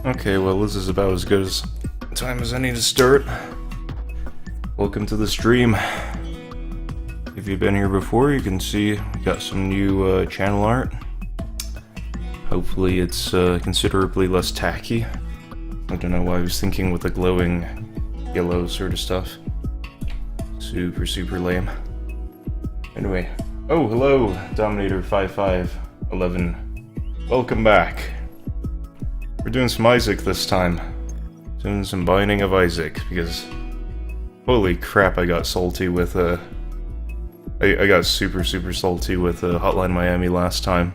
Okay, well, this is about as good as time as any to start. Welcome to the stream. If you've been here before, you can see we got some new channel art. Hopefully it's considerably less tacky. I don't know why I was thinking with the glowing yellow sort of stuff. Super lame. Anyway. Oh, hello, Dominator5511. Welcome back. We're doing some Isaac this time. Doing some Binding of Isaac, because Holy crap, I got salty with, I got super salty with Hotline Miami last time.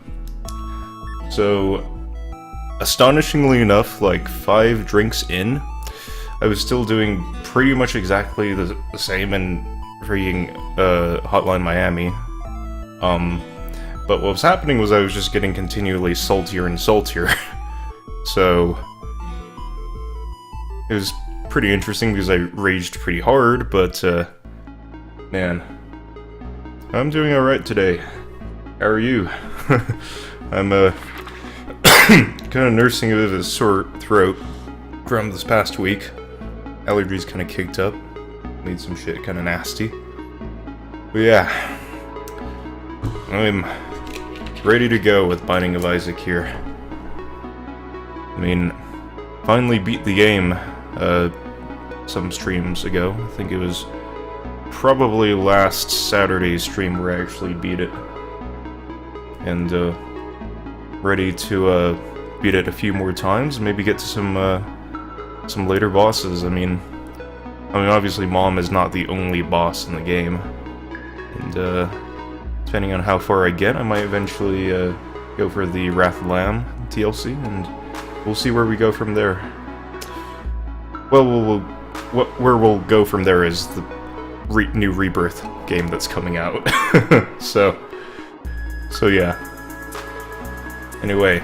So, astonishingly enough, like 5 drinks in, I was still doing pretty much exactly the same in freaking Hotline Miami. But what was happening was I was just getting continually saltier and saltier. So, it was pretty interesting because I raged pretty hard, but, man, I'm doing alright today. How are you? I'm, kind of nursing a bit of a sore throat from this past week. Allergies kind of kicked up. Made some shit kind of nasty. But yeah, I'm ready to go with Binding of Isaac here. I mean, finally beat the game, some streams ago. I think it was probably last Saturday's stream where I actually beat it. And, ready to, beat it a few more times, maybe get to some later bosses. I mean, obviously Mom is not the only boss in the game. And, depending on how far I get, I might eventually, go for the Wrath of Lamb DLC, and we'll see where we go from there. Well, where we'll go from there is the new Rebirth game that's coming out. So yeah. Anyway,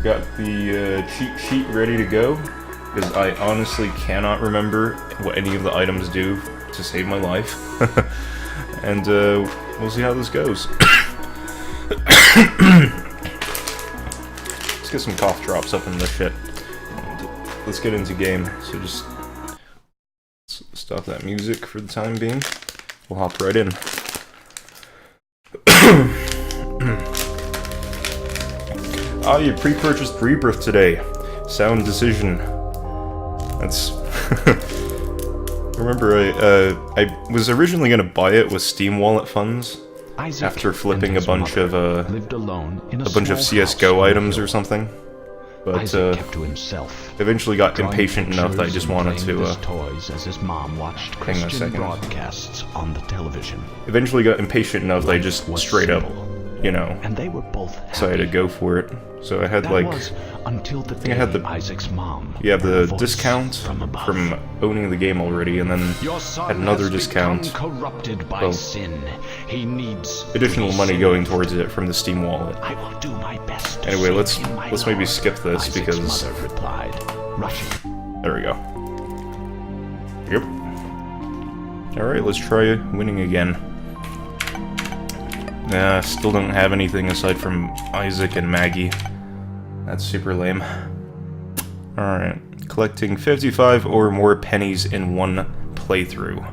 got the cheat sheet ready to go, because I honestly cannot remember what any of the items do to save my life. And we'll see how this goes. Let's get some cough drops up in this shit. And let's get into game. So just stop that music for the time being. We'll hop right in. Ah, you pre-purchased Rebirth today. Sound decision. That's... Remember, I was originally gonna buy it with Steam Wallet funds after flipping a bunch of CS:GO items or something. But eventually got impatient enough that I just wanted to hang on a second. Eventually got impatient enough that I just straight up, you know, decided to go for it. So I had like, I think I had the discount from owning the game already, and then had another discount. Well, additional money going towards it from the Steam wallet. Anyway, let's maybe skip this because there we go. Yep. All right, let's try winning again. Nah, still don't have anything aside from Isaac and Maggie. That's super lame. Alright. Collecting 55 or more pennies in one playthrough.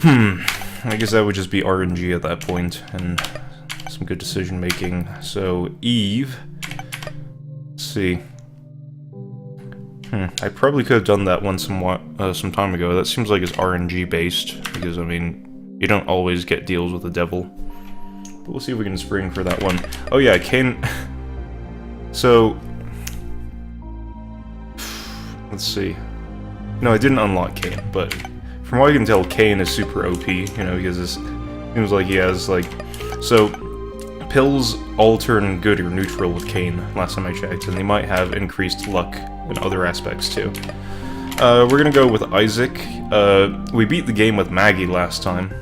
I guess that would just be RNG at that point, and some good decision making. So, Eve. Let's see. I probably could have done that one some time ago. That seems like it's RNG based, because, I mean, you don't always get deals with the devil. But we'll see if we can spring for that one. Oh yeah, Cain... So... Let's see. No, I didn't unlock Cain, but from what I can tell, Cain is super OP, you know, because it seems like he has, like... So, pills all turn good or neutral with Cain, last time I checked, and they might have increased luck in other aspects, too. We're gonna go with Isaac. We beat the game with Maggie last time,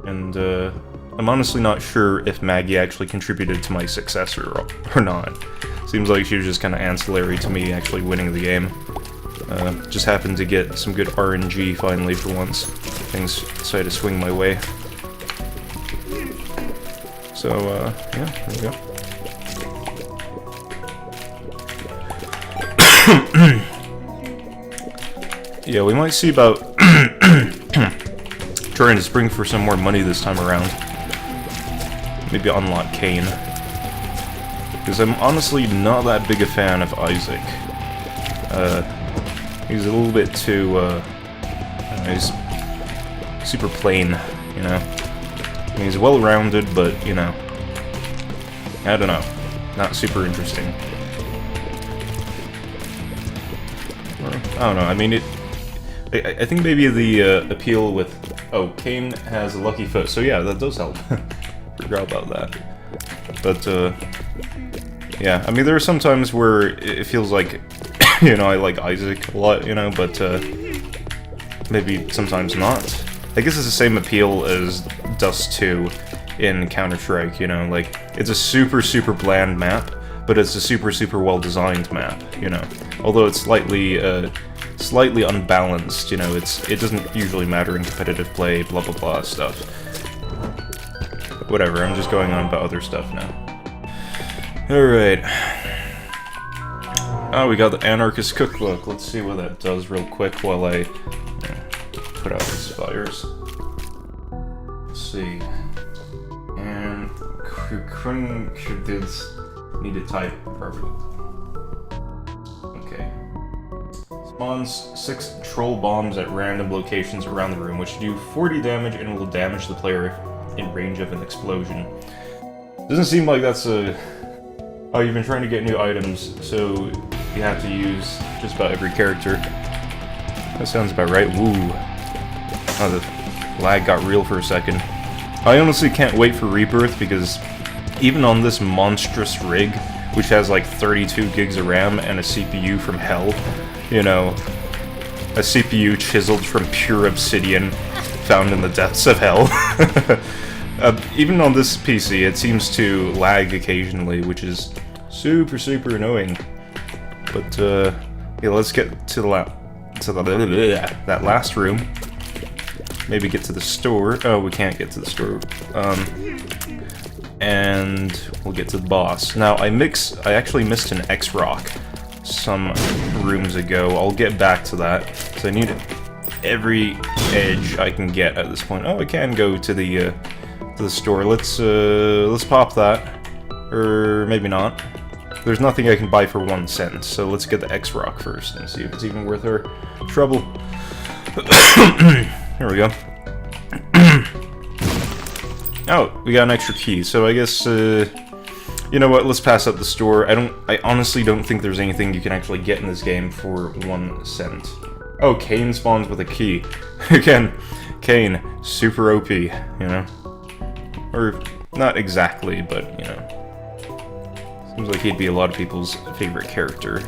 and I'm honestly not sure if Maggie actually contributed to my success or not. Seems like she was just kind of ancillary to me actually winning the game. Just happened to get some good RNG finally for once. Things decided to swing my way. So, yeah, there we go. Yeah, we might see about trying to spring for some more money this time around. Maybe unlock Cain. Because I'm honestly not that big a fan of Isaac. He's a little bit too, he's super plain, you know? I mean, he's well-rounded, but, you know, I don't know. Not super interesting. I don't know, I mean, I think maybe the appeal with... Oh, Kane has a lucky foot, so yeah, that does help. Forgot about that. But, yeah, I mean, there are some times where it feels like, you know, I like Isaac a lot, you know, but, maybe sometimes not. I guess it's the same appeal as Dust 2 in Counter-Strike, you know, like, it's a super, super bland map, but it's a super, super well-designed map, you know. Although it's slightly unbalanced, you know, it doesn't usually matter in competitive play, blah blah blah stuff. But whatever, I'm just going on about other stuff now. Alright. Oh, we got the Anarchist Cookbook. Let's see what that does real quick while I put out these fires. Let's see. And need to type properly. Okay. Spawns 6 troll bombs at random locations around the room, which do 40 damage and will damage the player in range of an explosion. Doesn't seem like that's a... Oh, you've been trying to get new items, so you have to use just about every character. That sounds about right. Woo. Oh, the lag got real for a second. I honestly can't wait for Rebirth, because even on this monstrous rig, which has like 32 gigs of RAM and a CPU from hell, you know, a CPU chiseled from pure obsidian found in the depths of hell. Even on this PC, it seems to lag occasionally, which is super, super annoying. But, yeah, let's get to that last room. Maybe get to the store. Oh, we can't get to the store. And we'll get to the boss. Now, I actually missed an X-Rock some rooms ago. I'll get back to that, because I need every edge I can get at this point. Oh, I can go to the store. Let's pop that. Or maybe not. There's nothing I can buy for 1 cent, so let's get the X-Rock first and see if it's even worth our trouble. Here we go. Oh, we got an extra key, so I guess, you know what, let's pass up the store. I honestly don't think there's anything you can actually get in this game for 1 cent. Oh, Kane spawns with a key. Again, Kane, super OP, you know? Or, not exactly, but, you know. Seems like he'd be a lot of people's favorite character.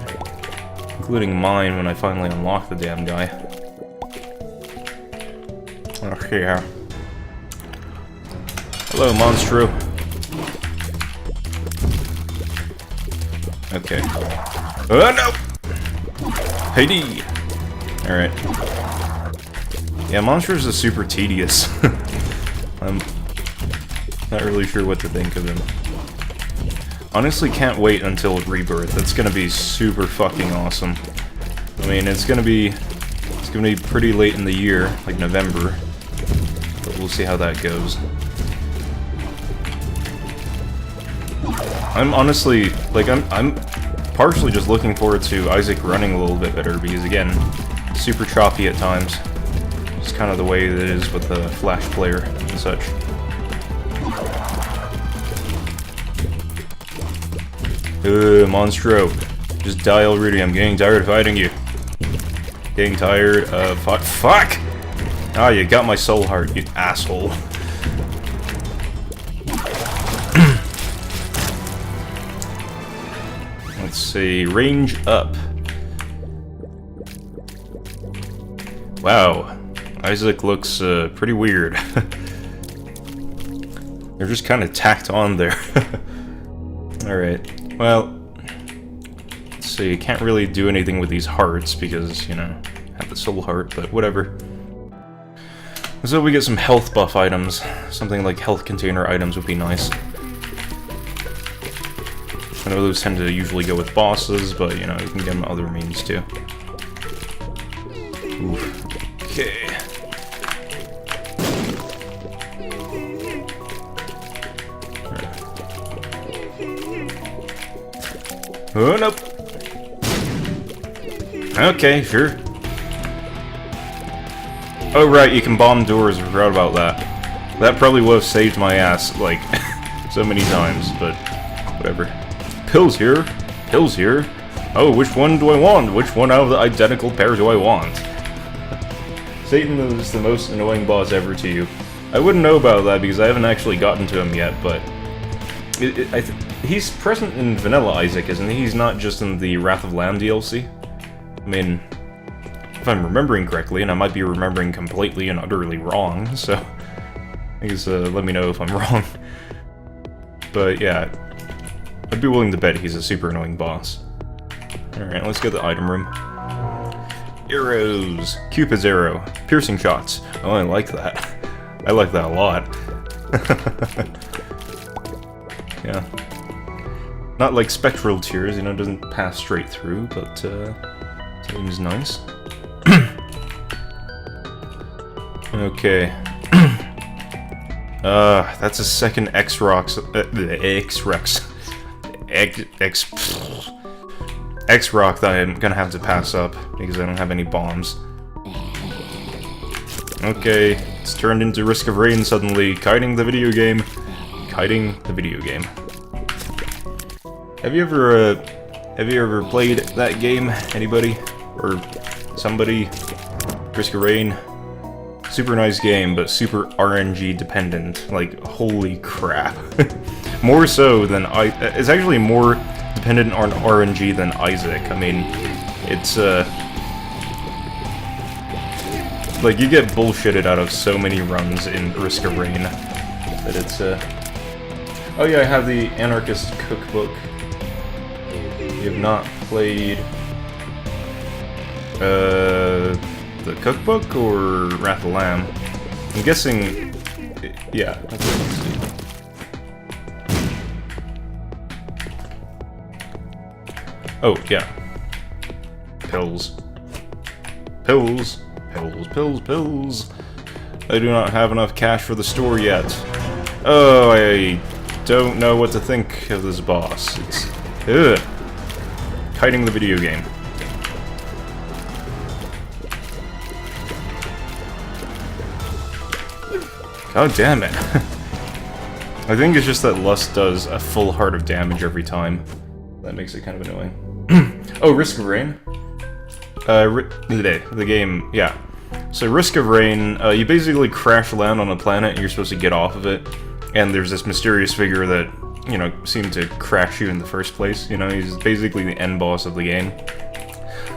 Including mine when I finally unlock the damn guy. Oh, yeah. Hello, Monstro. Okay. Oh, no! Hey-dee! Alright. Yeah, Monsters is super tedious. I'm not really sure what to think of him. Honestly, can't wait until Rebirth. It's gonna be super fucking awesome. I mean, it's gonna be pretty late in the year, like November. But we'll see how that goes. I'm honestly, like, I'm partially just looking forward to Isaac running a little bit better, because again, super choppy at times. It's kind of the way that it is with the Flash player and such. Monstro. Just die already, I'm getting tired of fighting you. Getting tired of fuck! Ah, you got my soul heart, you asshole. Let's see, range up. Wow, Isaac looks pretty weird. They're just kind of tacked on there. Alright, well, let's see, can't really do anything with these hearts because, you know, I have the soul heart, but whatever. So we get some health buff items. Something like health container items would be nice. I know those tend to usually go with bosses, but, you know, you can get them other means too. Oof. Okay. Oh, nope. Okay, sure. Oh, right, you can bomb doors. I forgot about that. That probably would have saved my ass, like, so many times, but whatever. Pills here. Pills here. Oh, which one do I want? Which one out of the identical pair do I want? Satan is the most annoying boss ever to you. I wouldn't know about that because I haven't actually gotten to him yet, but... he's present in Vanilla Isaac, isn't he? He's not just in the Wrath of Lamb DLC? I mean, if I'm remembering correctly, and I might be remembering completely and utterly wrong, so... I guess, let me know if I'm wrong. But yeah, I'd be willing to bet he's a super annoying boss. Alright, let's get the item room. Arrows! Cupid's arrow. Piercing shots. Oh, I like that. I like that a lot. Yeah. Not like spectral tears, you know, it doesn't pass straight through, but, seems nice. Okay. That's a second X-Rock that I'm gonna have to pass up, because I don't have any bombs. Okay, it's turned into Risk of Rain suddenly, kiting the video game. Kiting the video game. Have you ever played that game? Anybody? Or somebody? Risk of Rain? Super nice game, but super RNG dependent. Like, holy crap. More so than it's actually more dependent on RNG than Isaac. I mean, it's, like, you get bullshitted out of so many runs in Risk of Rain that it's, oh yeah, I have the Anarchist Cookbook. You have not played, the Cookbook or Wrath of Lamb? I'm guessing, yeah, that's what you see. Oh, yeah. Pills. Pills. Pills, pills, pills. I do not have enough cash for the store yet. Oh, I don't know what to think of this boss. It's... ugh. Kiting the video game. God damn it. I think it's just that Lust does a full heart of damage every time. That makes it kind of annoying. Oh, Risk of Rain? The game, yeah. So Risk of Rain, you basically crash land on a planet and you're supposed to get off of it. And there's this mysterious figure that, you know, seemed to crash you in the first place. You know, he's basically the end boss of the game.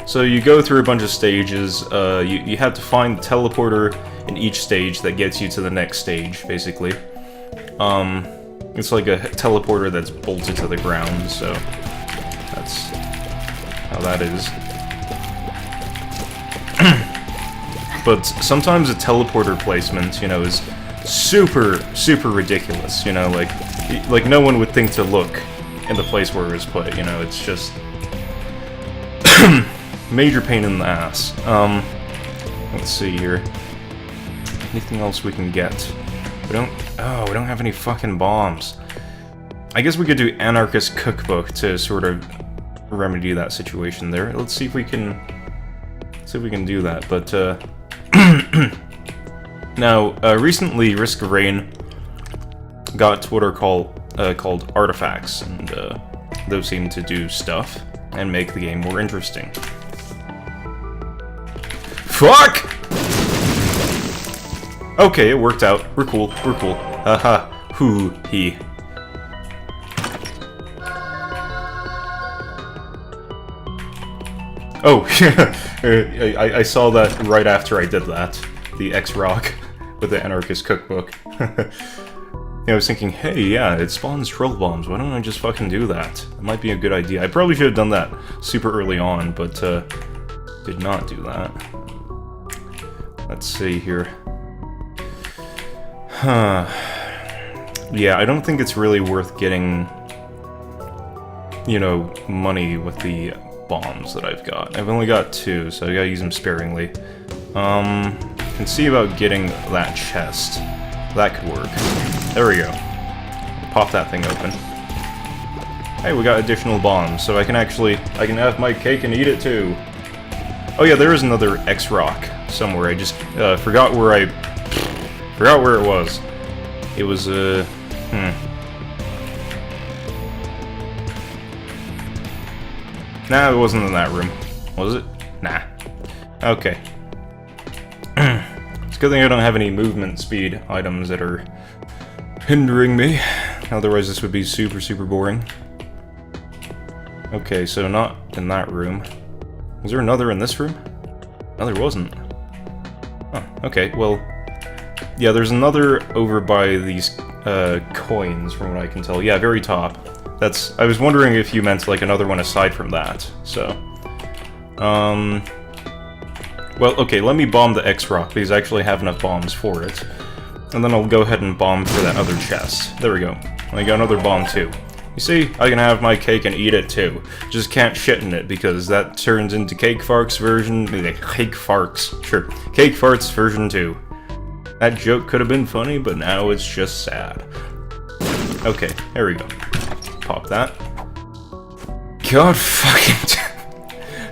So you go through a bunch of stages, you have to find the teleporter in each stage that gets you to the next stage, basically. It's like a teleporter that's bolted to the ground, so that's how that is. But sometimes a teleporter placement, you know, is super, super ridiculous, you know, like no one would think to look in the place where it was put, you know, it's just major pain in the ass. Let's see here. Anything else we can get? We don't have any fucking bombs. I guess we could do Anarchist Cookbook to sort of remedy that situation there. Let's see if we can do that, but now, recently Risk of Rain got what are called artifacts, and those seem to do stuff and make the game more interesting. Fuck! Okay, it worked out. We're cool. We're cool. Haha. Hoo-hee. Oh, I saw that right after I did that. The X-Rock with the Anarchist Cookbook. I was thinking, hey, yeah, it spawns troll bombs. Why don't I just fucking do that? That might be a good idea. I probably should have done that super early on, but did not do that. Let's see here. Huh. Yeah, I don't think it's really worth getting, you know, money with the bombs that I've got. I've only got 2, so I gotta use them sparingly. Can see about getting that chest. That could work. There we go. Pop that thing open. Hey, we got additional bombs, so I can have my cake and eat it too. Oh yeah, there is another X-Rock somewhere. I just forgot where it was. It was Nah, it wasn't in that room. Was it? Nah. Okay. good thing I don't have any movement speed items that are hindering me. Otherwise this would be super boring. Okay, so not in that room. Was there another in this room? No, there wasn't. Oh, okay, well... Yeah, there's another over by these coins, from what I can tell. Yeah, very top. That's... I was wondering if you meant, like, another one aside from that, so... Well, okay, let me bomb the X-Rock, because I actually have enough bombs for it. And then I'll go ahead and bomb for that other chest. There we go. I got another bomb, too. You see, I can have my cake and eat it, too. Just can't shit in it, because that turns into Cake Farts version... Cake Farts, sure. Cake Farts version 2. That joke could have been funny, but now it's just sad. Okay, there we go. Pop that. God fucking...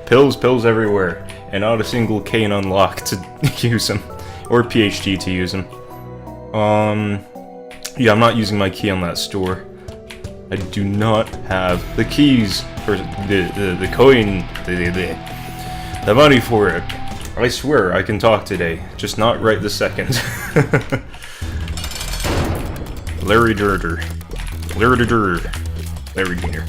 pills everywhere. And not a single cane unlocked to use them. Or PhD to use them. Yeah, I'm not using my key on that store. I do not have the keys for the coin, the money for it. I swear I can talk today, just not right this second. Larry Durder. Larry Durder. Larry Jr.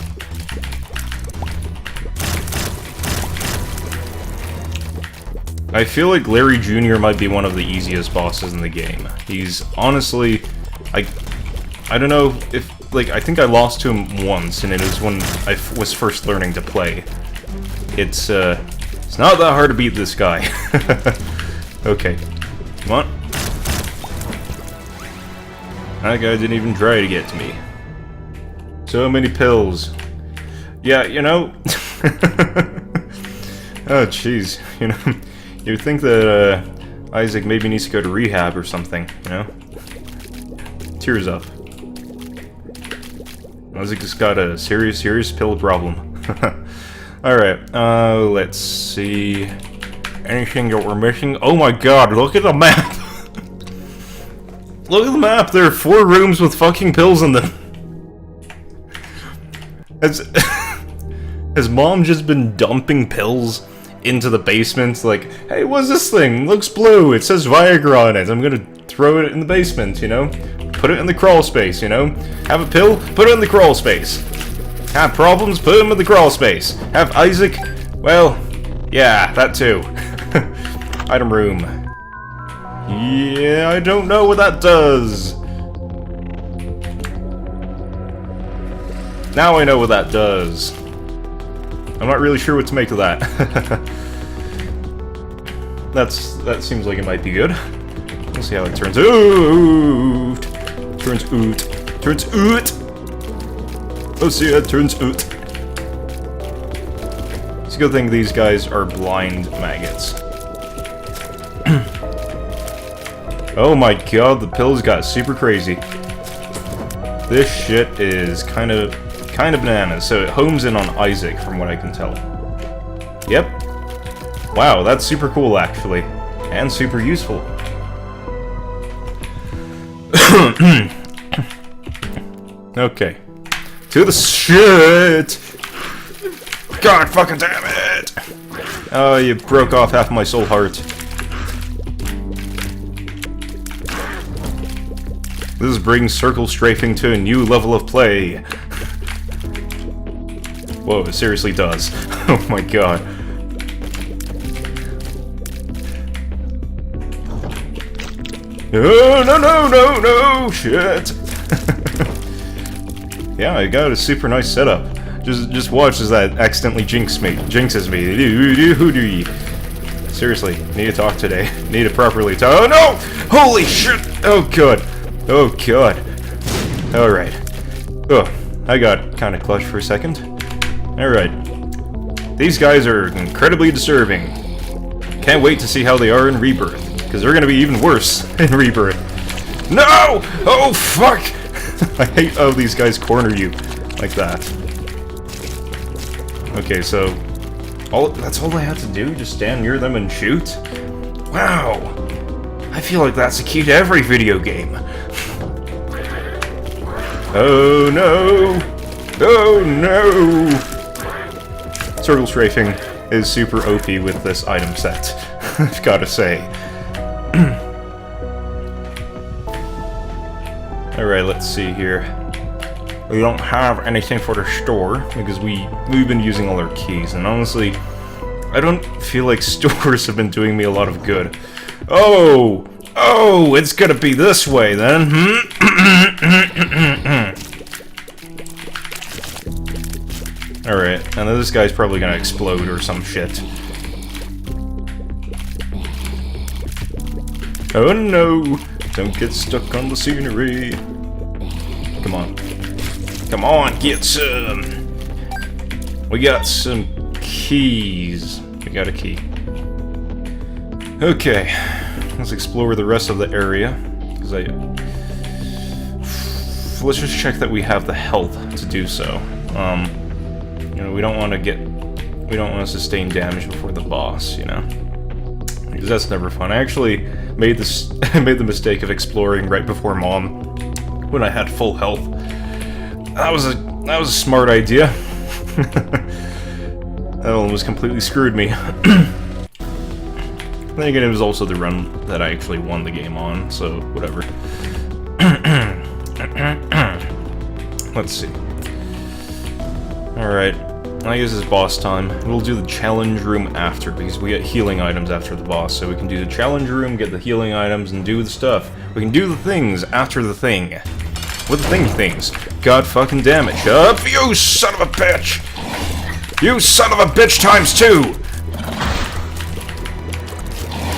I feel like Larry Jr. might be one of the easiest bosses in the game. He's honestly... I don't know if... Like, I think I lost to him once, and it was when I was first learning to play. It's not that hard to beat this guy. Okay. Come on. That guy didn't even try to get to me. So many pills. Yeah, you know... Oh, jeez. You know... You'd think that, Isaac maybe needs to go to rehab or something, you know? Tears up. Isaac just got a serious pill problem. Alright, let's see... Anything that we're missing? Oh my god, look at the map! Look at the map, there are 4 rooms with fucking pills in them! Has Mom just been dumping pills into the basement, like, hey, what's this thing? Looks blue, it says Viagra on it, I'm gonna throw it in the basement, you know? Put it in the crawl space, you know? Have a pill? Put it in the crawl space. Have problems? Put them in the crawl space. Have Isaac? Well, yeah, that too. Item room. Yeah, I don't know what that does. Now I know what that does. I'm not really sure what to make of that. That seems like it might be good. We'll see how it turns out. Turns out. Turns out. Let's see how it turns out. It's a good thing these guys are blind maggots. Oh my god, the pills got super crazy. This shit is kind of bananas, so it homes in on Isaac from what I can tell. Yep. Wow, that's super cool actually. And super useful. Okay. To the shit! God fucking damn it! Oh, you broke off half of my soul heart. This brings circle strafing to a new level of play. Whoa, it seriously does. Oh my god. No, shit. Yeah, I got a super nice setup. Just watch as that accidentally jinxes me. Seriously, need to talk today. Need to properly talk. Oh no! Holy shit! Oh god. Oh god. Alright. Oh, I got kinda clutched for a second. Alright. These guys are incredibly disturbing. Can't wait to see how they are in Rebirth, because they're gonna be even worse in Rebirth. No! Oh, fuck! I hate how these guys corner you like that. Okay, so... that's all I have to do? Just stand near them and shoot? Wow! I feel like that's the key to every video game. Oh no! Oh no! Circle strafing is super OP with this item set, I've gotta say. Alright, let's see here. We don't have anything for the store because we've been using all our keys, and honestly, I don't feel like stores have been doing me a lot of good. Oh! Oh, it's gonna be this way then. Alright, and then this guy's probably gonna explode or some shit. Oh no! Don't get stuck on the scenery. Come on. Come on, get some! We got some keys. We got a key. Okay. Let's explore the rest of the area. Because let's just check that we have the health to do so. You know, we don't want to sustain damage before the boss, you know? Because that's never fun. I actually made the mistake of exploring right before Mom when I had full health. That was a smart idea. That almost completely screwed me. Then again, it was also the run that I actually won the game on, so whatever. Let's see. Alright, I guess it's boss time. We'll do the challenge room after, because we get healing items after the boss, so we can do the challenge room, get the healing items, and do the stuff. We can do the things after the thing. What the things? God fucking damn it. Shut up, you son of a bitch! You son of a bitch times 2!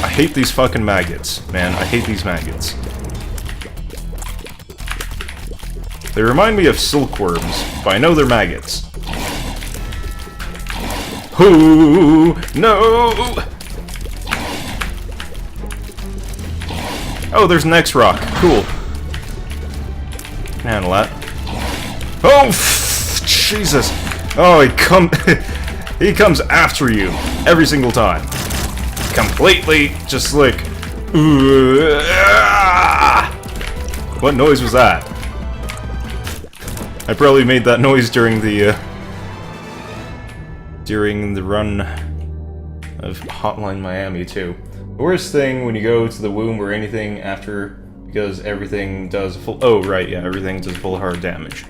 I hate these fucking maggots, man. I hate these maggots. They remind me of silkworms, but I know they're maggots. Ooh, no! Oh, there's an X-Rock. Cool. Handle that. Oh, Jesus! Oh, he comes after you every single time. Completely, just like... What noise was that? I probably made that noise during the run of Hotline Miami, too. The worst thing when you go to the womb or anything after, because everything does full... Oh, right, yeah, everything does full hard damage.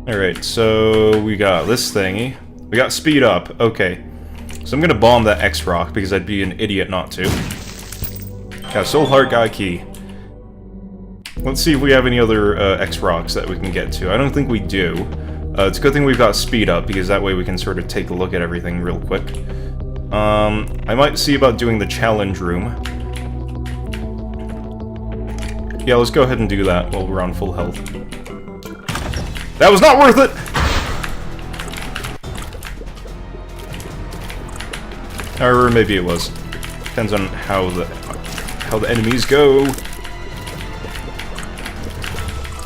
Alright, so we got this thingy. We got speed up, okay. So I'm gonna bomb that X-Rock, because I'd be an idiot not to. Got Soul Heart, got a key. Let's see if we have any other X-Rocks that we can get to. I don't think we do. It's a good thing we've got speed up, because that way we can sort of take a look at everything real quick. I might see about doing the challenge room. Yeah, let's go ahead and do that while we're on full health. That was not worth it! Or maybe it was. Depends on how the enemies go.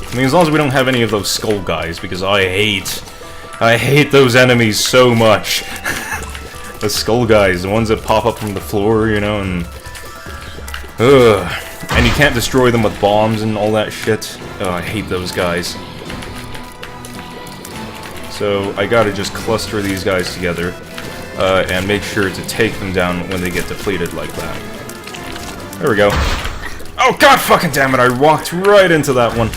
I mean, as long as we don't have any of those skull guys, because I hate those enemies so much. The skull guys, the ones that pop up from the floor, you know, and... Ugh. And you can't destroy them with bombs and all that shit. Oh, I hate those guys. So, I gotta just cluster these guys together, and make sure to take them down when they get depleted like that. There we go. Oh, god fucking damn it, I walked right into that one.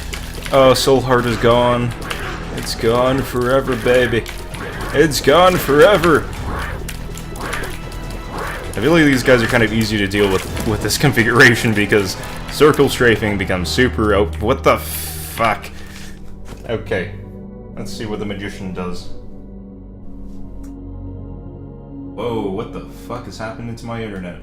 Oh, Soul Heart is gone. It's gone forever, baby. It's gone forever. I feel like these guys are kind of easy to deal with this configuration because circle strafing becomes super what the fuck? Okay. Let's see what the magician does. Whoa, what the fuck is happening to my internet?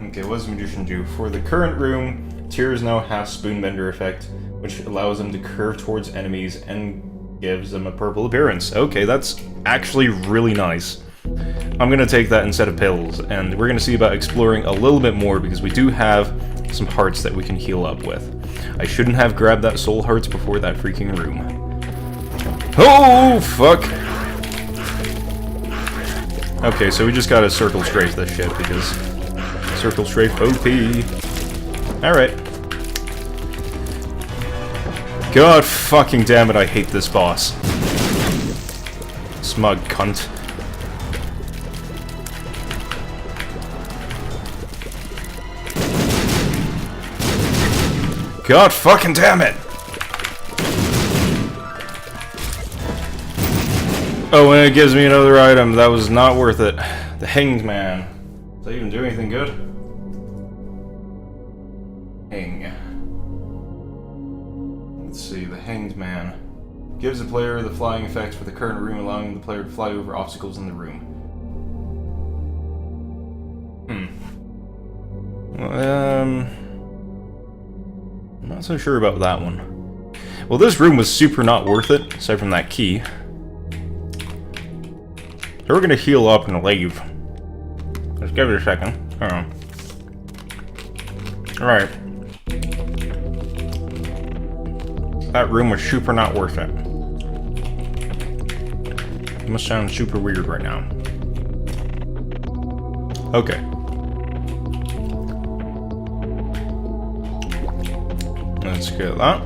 Okay, what does the magician do? For the current room, Tears now has Spoonbender effect, which allows them to curve towards enemies and gives them a purple appearance. Okay, that's actually really nice. I'm gonna take that instead of pills, and we're gonna see about exploring a little bit more because we do have some hearts that we can heal up with. I shouldn't have grabbed that soul hearts before that freaking room. Oh, fuck! Okay, so we just gotta circle strafe this shit because... Circle strafe OP. Alright. God fucking damn it, I hate this boss. Smug cunt. God fucking damn it! Oh, and it gives me another item. That was not worth it. The Hanged Man. Does that even do anything good? Hang. Let's see, the Hanged Man. Gives the player the flying effect for the current room, allowing the player to fly over obstacles in the room. I'm not so sure about that one. Well, this room was super not worth it, aside from that key. So we're gonna heal up and leave. Let's give it a second. Alright. That room was super not worth it. It must sound super weird right now. Okay. Let's get that.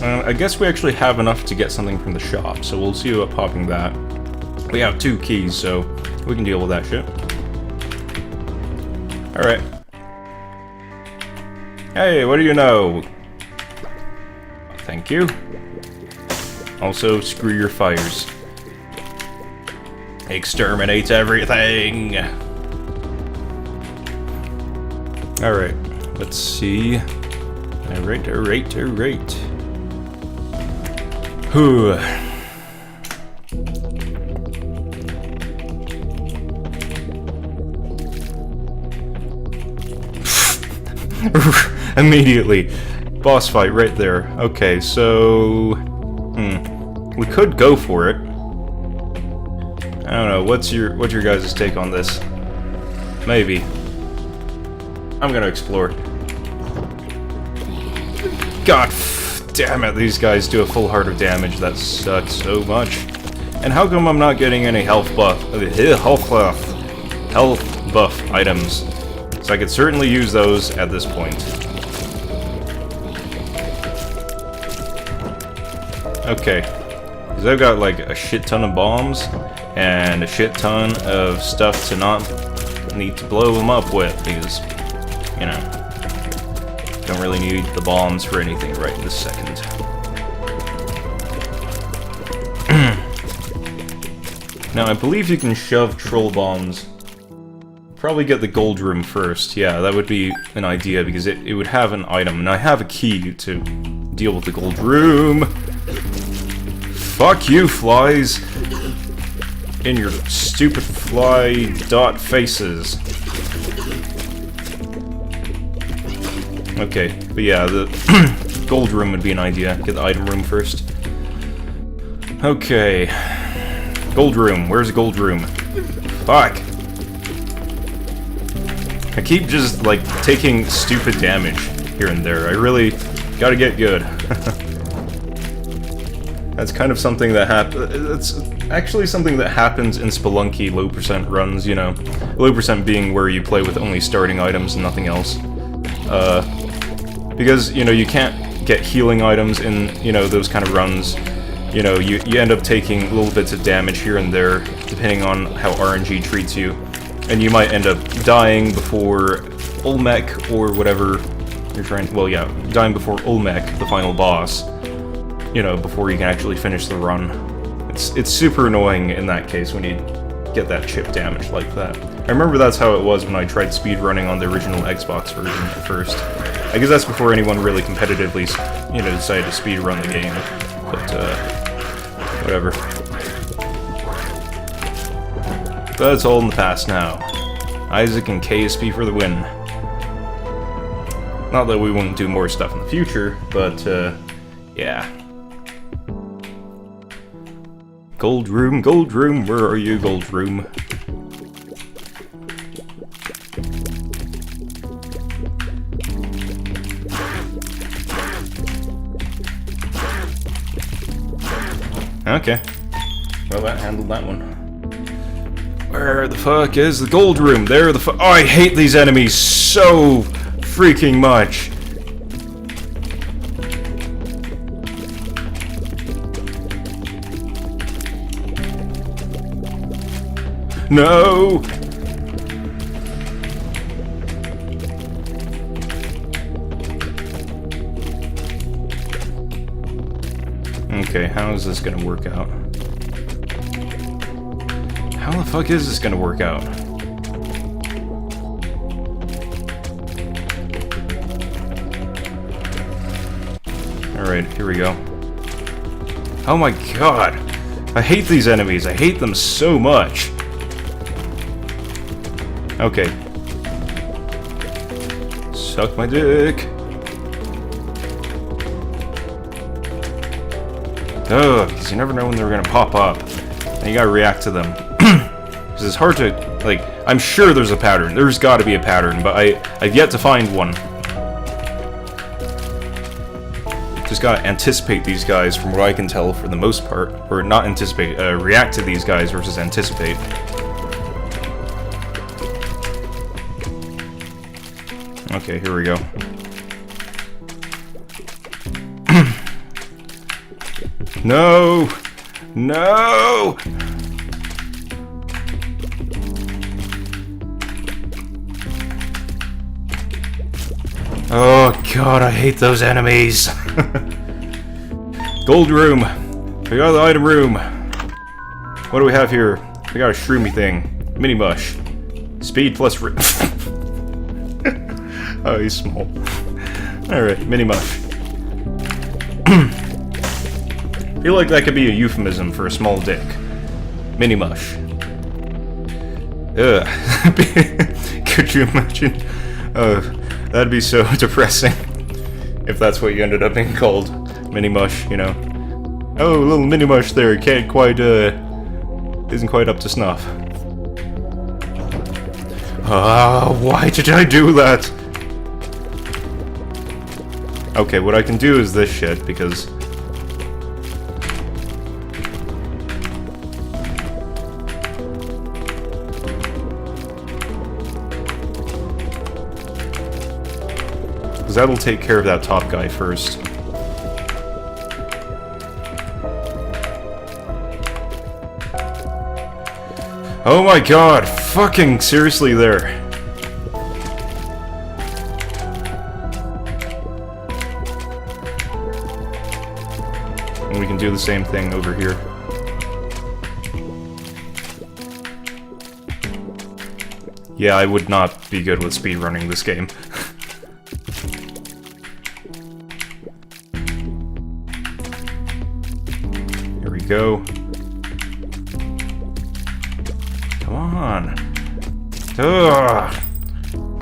I guess we actually have enough to get something from the shop, so we'll see about popping that. We have 2 keys, so we can deal with that shit. Alright. Hey, what do you know? Thank you. Also, screw your fires. Exterminate everything! Alright, let's see. Alright. Whew. Immediately. Boss fight right there. Okay, so... we could go for it. I don't know, what's your guys' take on this? Maybe. I'm gonna explore. God damn it, these guys do a full heart of damage. That sucks so much. And how come I'm not getting any health buff items? So I could certainly use those at this point. Okay. Because I've got like a shit ton of bombs and a shit ton of stuff to not need to blow them up with because, you know, don't really need the bombs for anything right this second. Now, I believe you can shove troll bombs. Probably get the gold room first. Yeah, that would be an idea because it would have an item, and I have a key to deal with the gold room. Fuck you, flies! In your stupid fly dot faces. Okay, but yeah, the gold room would be an idea. Get the item room first. Okay. Gold room. Where's the gold room? Fuck. I keep just, like, taking stupid damage here and there. I really gotta get good. That's kind of something that it's actually something that happens in Spelunky low percent runs, you know. Low percent being where you play with only starting items and nothing else. Because, you know, you can't get healing items in, you know, those kind of runs. You know, you end up taking little bits of damage here and there, depending on how RNG treats you. And you might end up dying before Olmec, or whatever you're trying... Well, yeah, dying before Olmec, the final boss. You know, before you can actually finish the run. It's super annoying in that case when you get that chip damage like that. I remember that's how it was when I tried speedrunning on the original Xbox version at first. I guess that's before anyone really competitively, you know, decided to speedrun the game. But, whatever. But that's all in the past now. Isaac and KSP for the win. Not that we won't do more stuff in the future, but, yeah. Gold room, where are you, gold room? Okay. Well, that handled that one. Where the fuck is the gold room? There the fuck. Oh, I hate these enemies so freaking much. No! Okay, how is this gonna work out? How the fuck is this gonna work out? Alright, here we go. Oh my god! I hate these enemies, I hate them so much! Okay. Suck my dick! Ugh, because you never know when they're gonna pop up. And you gotta react to them. Because it's hard to, like, I'm sure there's a pattern. There's gotta be a pattern, but I've yet to find one. Just gotta anticipate these guys from what I can tell for the most part. Or not anticipate, react to these guys versus anticipate. Okay, here we go. No! No! Oh god, I hate those enemies! Gold room! We got the item room! What do we have here? We got a shroomy thing. Mini mush. Speed plus oh, he's small. Alright, mini mush. I feel like that could be a euphemism for a small dick. Mini mush. Ugh. Could you imagine? That'd be so depressing. If that's what you ended up being called. Mini mush, you know. Oh, little mini mush there, can't quite, isn't quite up to snuff. Why did I do that? Okay, what I can do is this shit, because... that'll take care of that top guy first. Oh my god, fucking seriously there. And we can do the same thing over here. Yeah, I would not be good with speedrunning this game. Here we go. Come on. Ugh.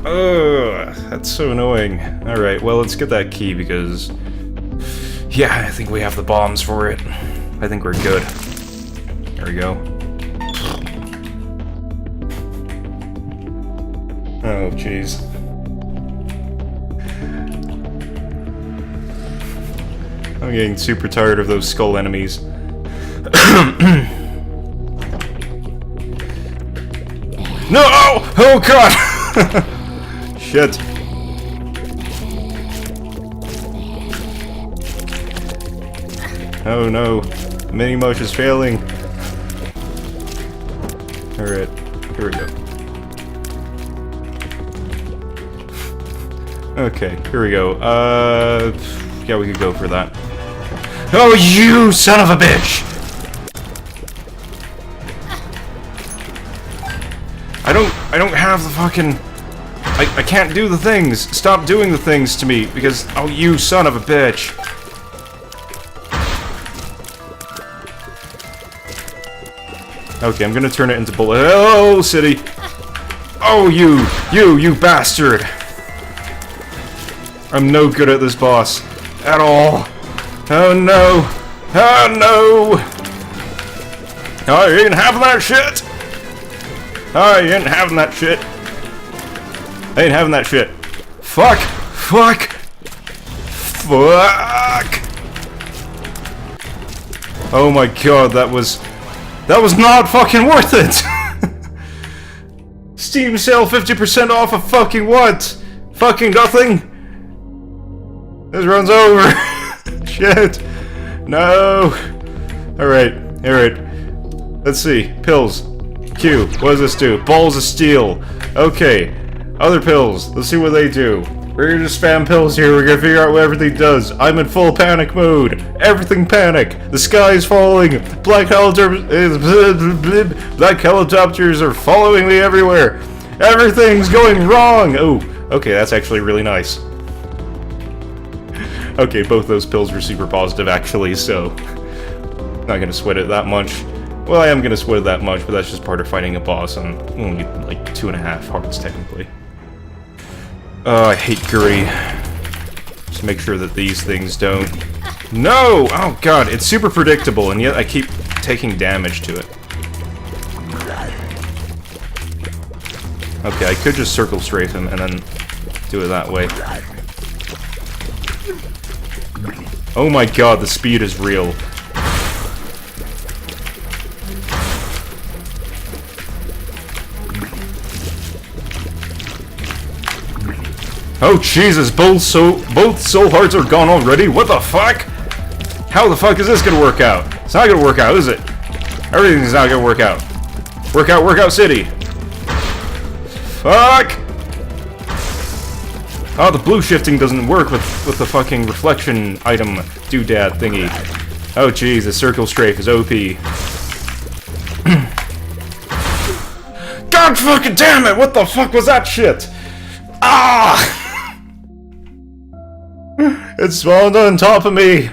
Ugh. That's so annoying. Alright, well, let's get that key because... yeah, I think we have the bombs for it. I think we're good. There we go. Oh, jeez. I'm getting super tired of those skull enemies. No! Oh god! Shit. Oh no. Mini mush is failing. Alright, here we go. Okay, here we go. Yeah, we could go for that. Oh, you son of a bitch! I don't have the fucking... I can't do the things! Stop doing the things to me, because... oh, you son of a bitch! Okay, I'm gonna turn it into bullet... oh, city! Oh, you bastard! I'm no good at this boss. At all. Oh no! Oh no! Oh, you ain't having that shit! Oh, you ain't having that shit! I ain't having that shit. Fuck! Fuck! Fuck! Oh my god, that was not fucking worth it! Steam sale 50% off of fucking what? Fucking nothing? This run's over! Shit! No! Alright, alright. Let's see. Pills. Q. What does this do? Balls of steel. Okay. Other pills. Let's see what they do. We're gonna spam pills here, we're gonna figure out what everything does. I'm in full panic mode. Everything panic. The sky is falling. Black helicopters are following me everywhere. Everything's going wrong. Oh, okay, that's actually really nice. Okay, both those pills were super positive actually, so not gonna sweat it that much. Well, I am gonna sweat it that much, but that's just part of fighting a boss on only like 2.5 hearts technically. Oh, I hate Guri. Just make sure that these things don't... No! Oh god, it's super predictable, and yet I keep taking damage to it. Okay, I could just circle strafe him and then do it that way. Oh my god, the speed is real. Oh Jesus, both soul hearts are gone already? What the fuck? How the fuck is this gonna work out? It's not gonna work out, is it? Everything's not gonna work out. Workout city. Fuck! Oh, the blue shifting doesn't work with the fucking reflection item doodad thingy. Oh jeez, the circle strafe is OP. God fucking damn it! What the fuck was that shit? Ah! It spawned on top of me!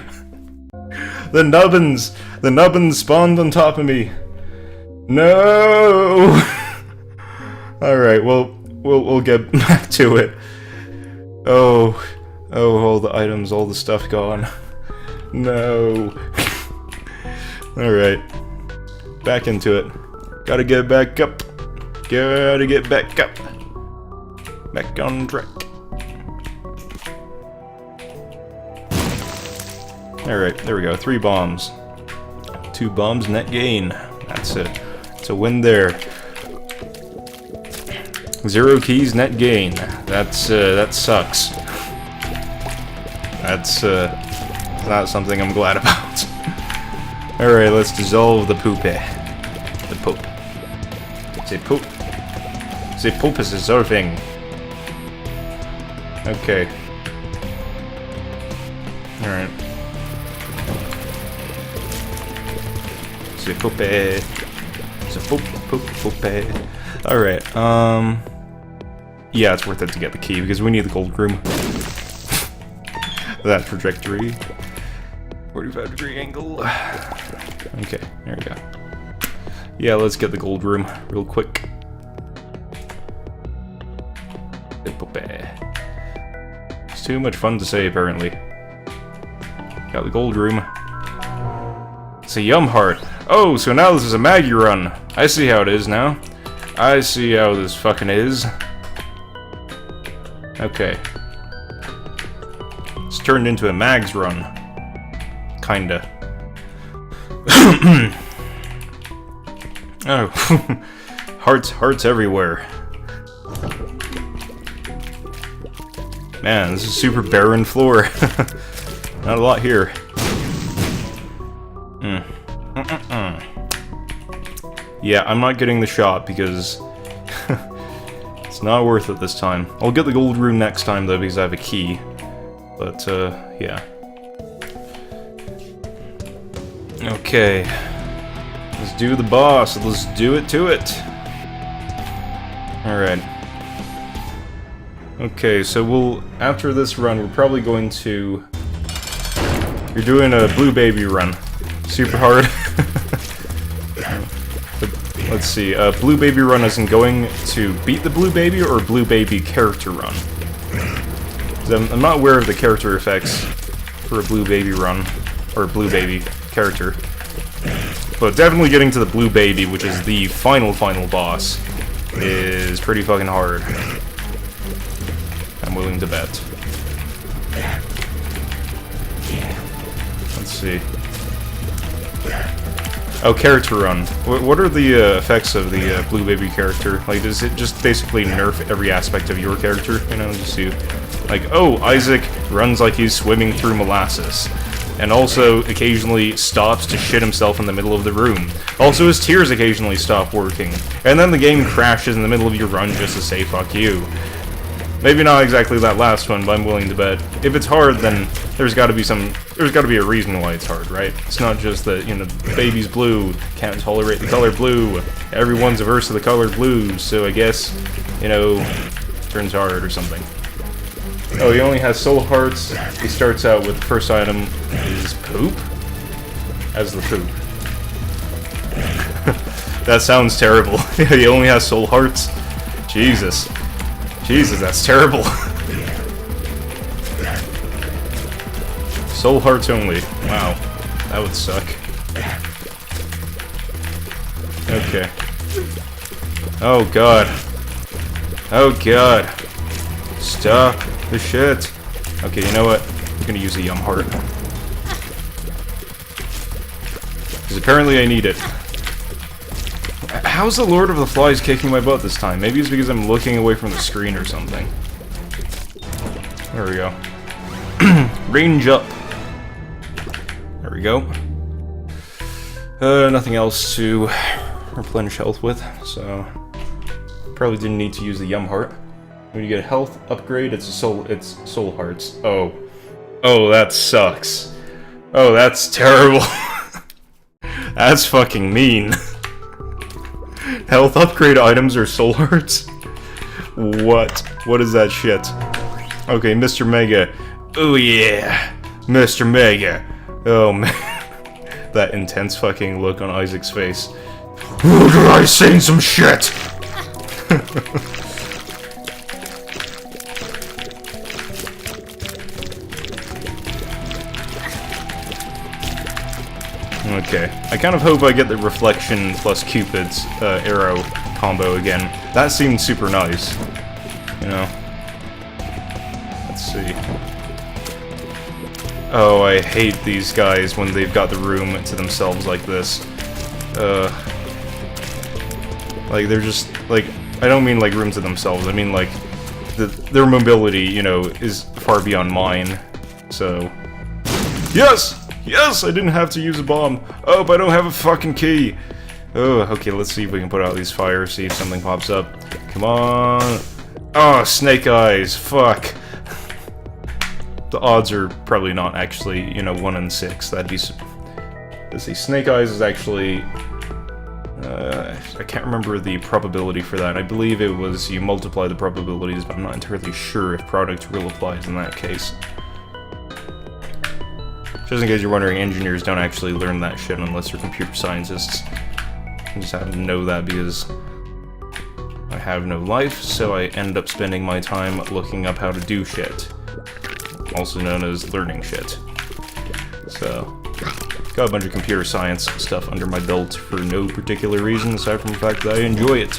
The nubbins spawned on top of me. No! Alright, well, we'll get back to it. Oh, all the items, all the stuff gone. No. Alright. Back into it. Gotta get back up. Gotta get back up. Back on track. Alright, there we go. 3 bombs. 2 bombs, net gain. That's it. It's a win there. 0 keys, net gain. That sucks. That's not something I'm glad about. Alright, let's dissolve the poopy. The poop. The poop. The poop is dissolving. Okay. Alright. The poopy. The poopy. Alright, yeah, it's worth it to get the key, because we need the gold room. That trajectory. 45-degree angle. Okay, there we go. Yeah, let's get the gold room real quick. It's too much fun to say, apparently. Got the gold room. It's a Yum Heart. Oh, so now this is a Maggie run. I see how it is now. I see how this fucking is. Okay. It's turned into a Mags run. Kinda. Oh. Hearts everywhere. Man, this is a super barren floor. Not a lot here. Yeah, I'm not getting the shot because it's not worth it this time. I'll get the gold room next time though because I have a key. But, yeah. Okay. Let's do the boss. Let's do it to it. Alright. Okay, so after this run, we're probably going to... You're doing a Blue Baby run. Super hard. Let's see, Blue Baby run isn't going to beat the Blue Baby or Blue Baby character run? I'm not aware of the character effects for a Blue Baby run, or Blue Baby character. But definitely getting to the Blue Baby, which is the final boss, is pretty fucking hard. I'm willing to bet. Let's see. Oh, character run. What are the effects of the Blue Baby character? Like, does it just basically nerf every aspect of your character? You know, just you... Like, oh, Isaac runs like he's swimming through molasses. And also occasionally stops to shit himself in the middle of the room. Also, his tears occasionally stop working. And then the game crashes in the middle of your run just to say fuck you. Maybe not exactly that last one, but I'm willing to bet. If it's hard, then there's got to be a reason why it's hard, right? It's not just that, you know, the baby's blue, can't tolerate the color blue, everyone's averse to the color blue, so I guess, you know, turns hard or something. Oh, he only has soul hearts. He starts out with the first item is poop? As the poop. That sounds terrible. He only has soul hearts? Jesus. Jesus, that's terrible. Soul hearts only. Wow. That would suck. Okay. Oh god. Oh god. Stop the shit. Okay, you know what? I'm gonna use a yum heart. Because apparently I need it. How's the Lord of the Flies kicking my butt this time? Maybe it's because I'm looking away from the screen or something. There we go. Range up. There we go. Nothing else to replenish health with, so probably didn't need to use the yum heart. When you get a health upgrade, it's soul hearts. Oh. Oh, that sucks. Oh, that's terrible. That's fucking mean. Health upgrade items are soul hearts? What? What is that shit? Okay, Mr. Mega. Oh yeah! Mr. Mega. Oh man. That intense fucking look on Isaac's face. Oh, did I seen some shit? Okay, I kind of hope I get the reflection plus Cupid's arrow combo again. That seemed super nice, you know. Let's see. Oh, I hate these guys when they've got the room to themselves like this. Like they're just like, I don't mean like room to themselves. I mean like their mobility, you know, is far beyond mine. So, yes. Yes, I didn't have to use a bomb. Oh, but I don't have a fucking key. Oh, okay, let's see if we can put out these fires, see if something pops up. Come on. Oh, snake eyes. Fuck. The odds are probably not actually, you know, 1 in 6. That'd be... Let's see, snake eyes is actually... I can't remember the probability for that. I believe it was you multiply the probabilities, but I'm not entirely sure if product rule applies in that case. Just in case you're wondering, engineers don't actually learn that shit unless they're computer scientists. I just happen to know that because I have no life, so I end up spending my time looking up how to do shit. Also known as learning shit. So, got a bunch of computer science stuff under my belt for no particular reason, aside from the fact that I enjoy it.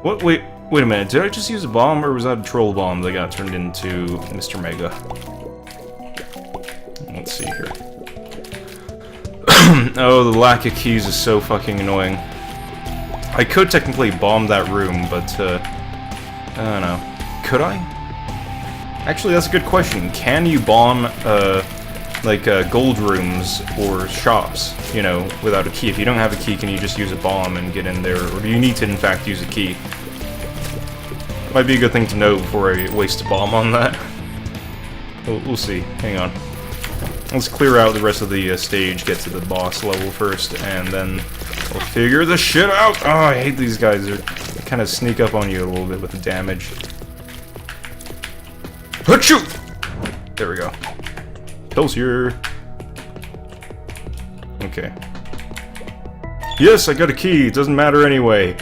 What? Wait a minute, did I just use a bomb, or was that a troll bomb that got turned into Mr. Mega? Let's see here. Oh, the lack of keys is so fucking annoying. I could technically bomb that room, but, I don't know. Could I? Actually, that's a good question. Can you bomb, gold rooms or shops, you know, without a key? If you don't have a key, can you just use a bomb and get in there? Or do you need to, in fact, use a key? Might be a good thing to know before I waste a bomb on that. We'll see. Hang on. Let's clear out the rest of the stage, get to the boss level first, and then we'll figure the shit out! Oh, I hate these guys. They kind of sneak up on you a little bit with the damage. Achoo! There we go. Pills here. Okay. Yes, I got a key. It doesn't matter anyway.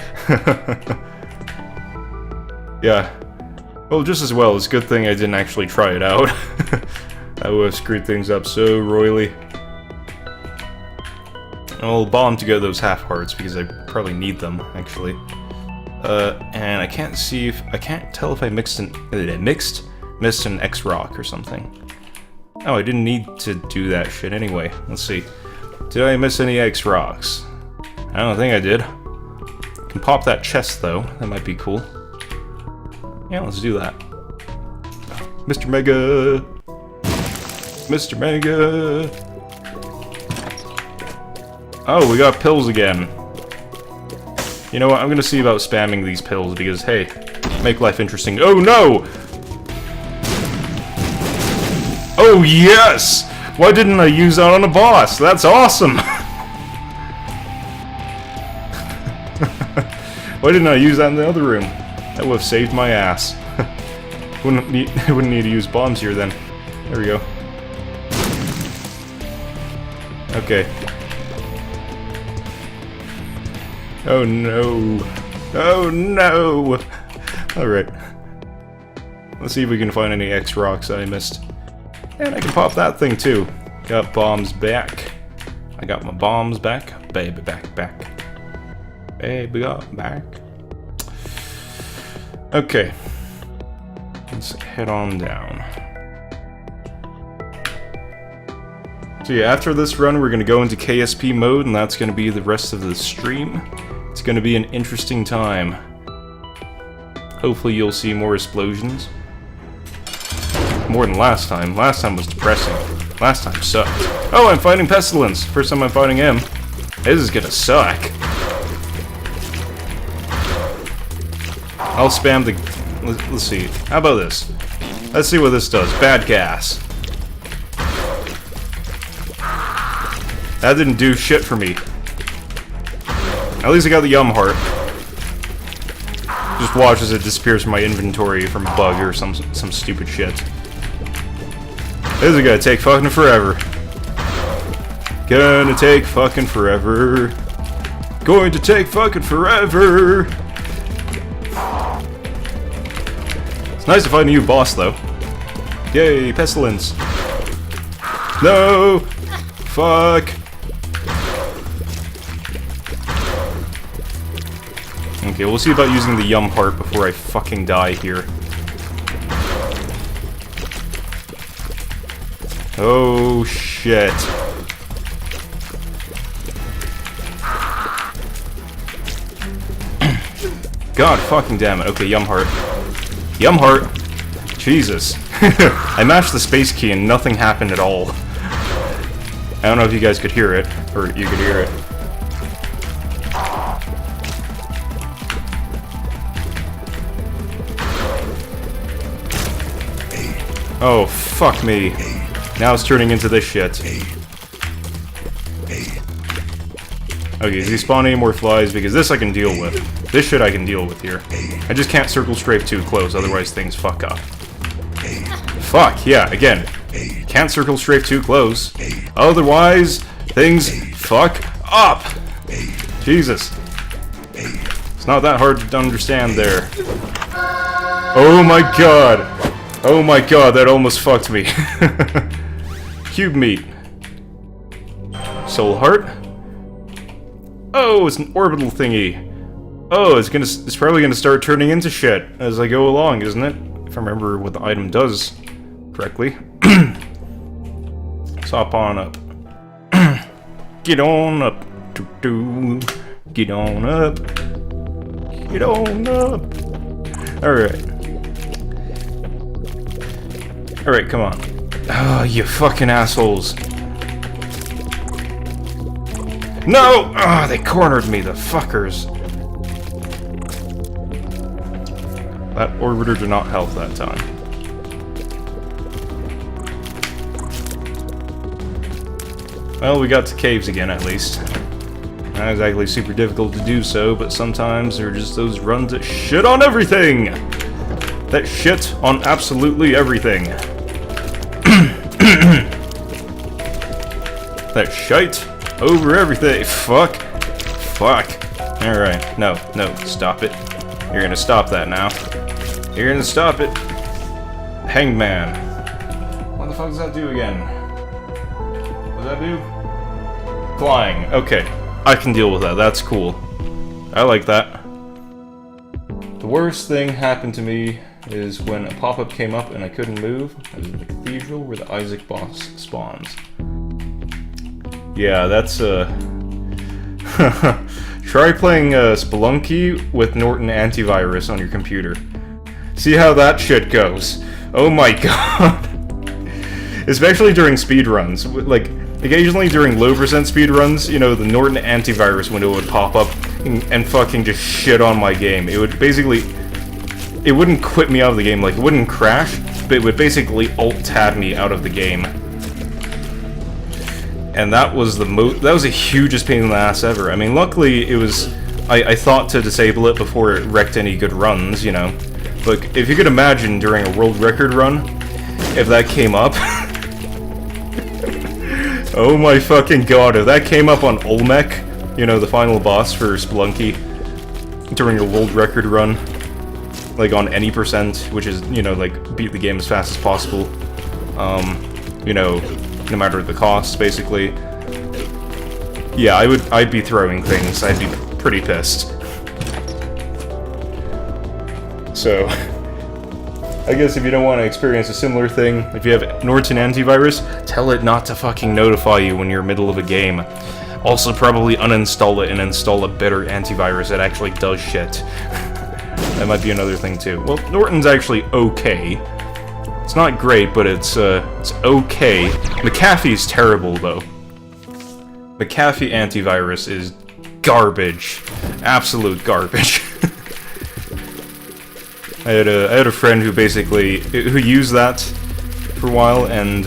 Yeah. Well, just as well. It's a good thing I didn't actually try it out. That would have screwed things up so royally. I'll bomb to get those half hearts because I probably need them, actually. And I can't see if... I can't tell if I missed an X rock or something. Oh, I didn't need to do that shit anyway. Let's see. Did I miss any X rocks? I don't think I did. Can pop that chest though. That might be cool. Yeah, let's do that. Mr. Mega! Mr. Mega! Oh, we got pills again. You know what, I'm gonna see about spamming these pills because, hey, make life interesting. Oh no! Oh yes! Why didn't I use that on a boss? That's awesome! Why didn't I use that in the other room? That would have saved my ass. wouldn't need to use bombs here then. There we go. Okay. Oh no. Oh no! Alright. Let's see if we can find any X rocks I missed. And I can pop that thing too. Got bombs back. I got my bombs back. Baby back. Baby got back. Okay. Let's head on down. So yeah, after this run we're gonna go into KSP mode, and that's gonna be the rest of the stream. It's gonna be an interesting time. Hopefully you'll see more explosions. More than last time. Last time was depressing. Last time sucked. Oh, I'm fighting Pestilence! First time I'm fighting him. This is gonna suck. I'll spam the... Let's see. How about this? Let's see what this does. Bad gas. That didn't do shit for me. At least I got the Yum Heart. Just watch as it disappears from my inventory from a bug or some stupid shit. This is gonna take fucking forever. Gonna take fucking forever. Going to take fucking forever. It's nice to find a new boss though. Yay, Pestilence. No! Fuck! Okay, we'll see about using the Yum Heart before I fucking die here. Oh shit. God fucking damn it. Okay, Yum Heart. Yum Heart! Jesus. I mashed the space key and nothing happened at all. I don't know if you guys could hear it, or you could hear it. Oh, fuck me. Now it's turning into this shit. Okay, is he spawning any more flies? Because this I can deal with. This shit I can deal with here. I just can't circle strafe too close, otherwise things fuck up. Fuck, yeah, again. Can't circle strafe too close. Otherwise, things fuck up! Jesus. It's not that hard to understand there. Oh my god! Oh my god, that almost fucked me. Cube meat. Soul heart. Oh, it's an orbital thingy. Oh, it's probably gonna start turning into shit as I go along, isn't it? If I remember what the item does correctly. Let's hop on up. Get on up. Get on up. Get on up. Alright. Alright, come on. Oh, you fucking assholes. No! Ah, oh, they cornered me, the fuckers. That orbiter did not help that time. Well, we got to caves again, at least. Not exactly super difficult to do so, but sometimes there are just those runs that shit on everything! That shit on absolutely everything. That shite over everything. Fuck. Fuck. Alright. No, stop it. You're gonna stop that now. You're gonna stop it. Hangman. What the fuck does that do again? What does that do? Flying. Okay. I can deal with that. That's cool. I like that. The worst thing happened to me is when a pop-up came up and I couldn't move. I was in the cathedral where the Isaac boss spawns. Yeah, that's try playing Spelunky with Norton Antivirus on your computer. See how that shit goes. Oh my god. Especially during speedruns. Like, occasionally during low percent speed runs, you know, the Norton antivirus window would pop up and fucking just shit on my game. It would basically, it wouldn't quit me out of the game, like it wouldn't crash, but it would basically alt-tab me out of the game. And that was the that was the hugest pain in the ass ever. I mean, luckily it was, I thought to disable it before it wrecked any good runs, you know. But if you could imagine during a world record run, if that came up, oh my fucking god, if that came up on Olmec, you know, the final boss for Spelunky, during a world record run, like on any percent, which is, you know, like, beat the game as fast as possible, you know, no matter the cost, basically. Yeah, I'd be throwing things. I'd be pretty pissed. So, I guess if you don't want to experience a similar thing, if you have Norton antivirus, tell it not to fucking notify you when you're middle of a game. Also, probably uninstall it and install a better antivirus that actually does shit. That might be another thing too. Well, Norton's actually okay. It's not great, but it's okay. McAfee's terrible, though. McAfee antivirus is garbage. Absolute garbage. I had a friend who basically, who used that for a while, and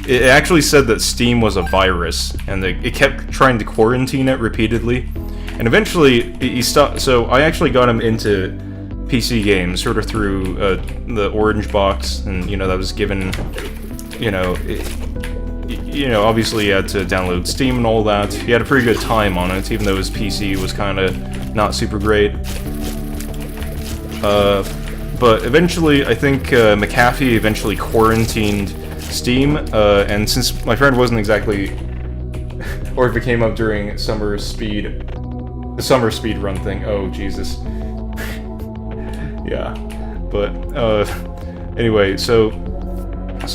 it actually said that Steam was a virus, and it kept trying to quarantine it repeatedly. And eventually, he stopped. So I actually got him into PC games, sort of through the Orange box, and you know that was given. You know, obviously he had to download Steam and all that. He had a pretty good time on it, even though his PC was kind of not super great. But eventually, I think McAfee eventually quarantined Steam, and since my friend wasn't exactly, or if it came up during the summer speed run thing. Oh Jesus. Yeah, but anyway, so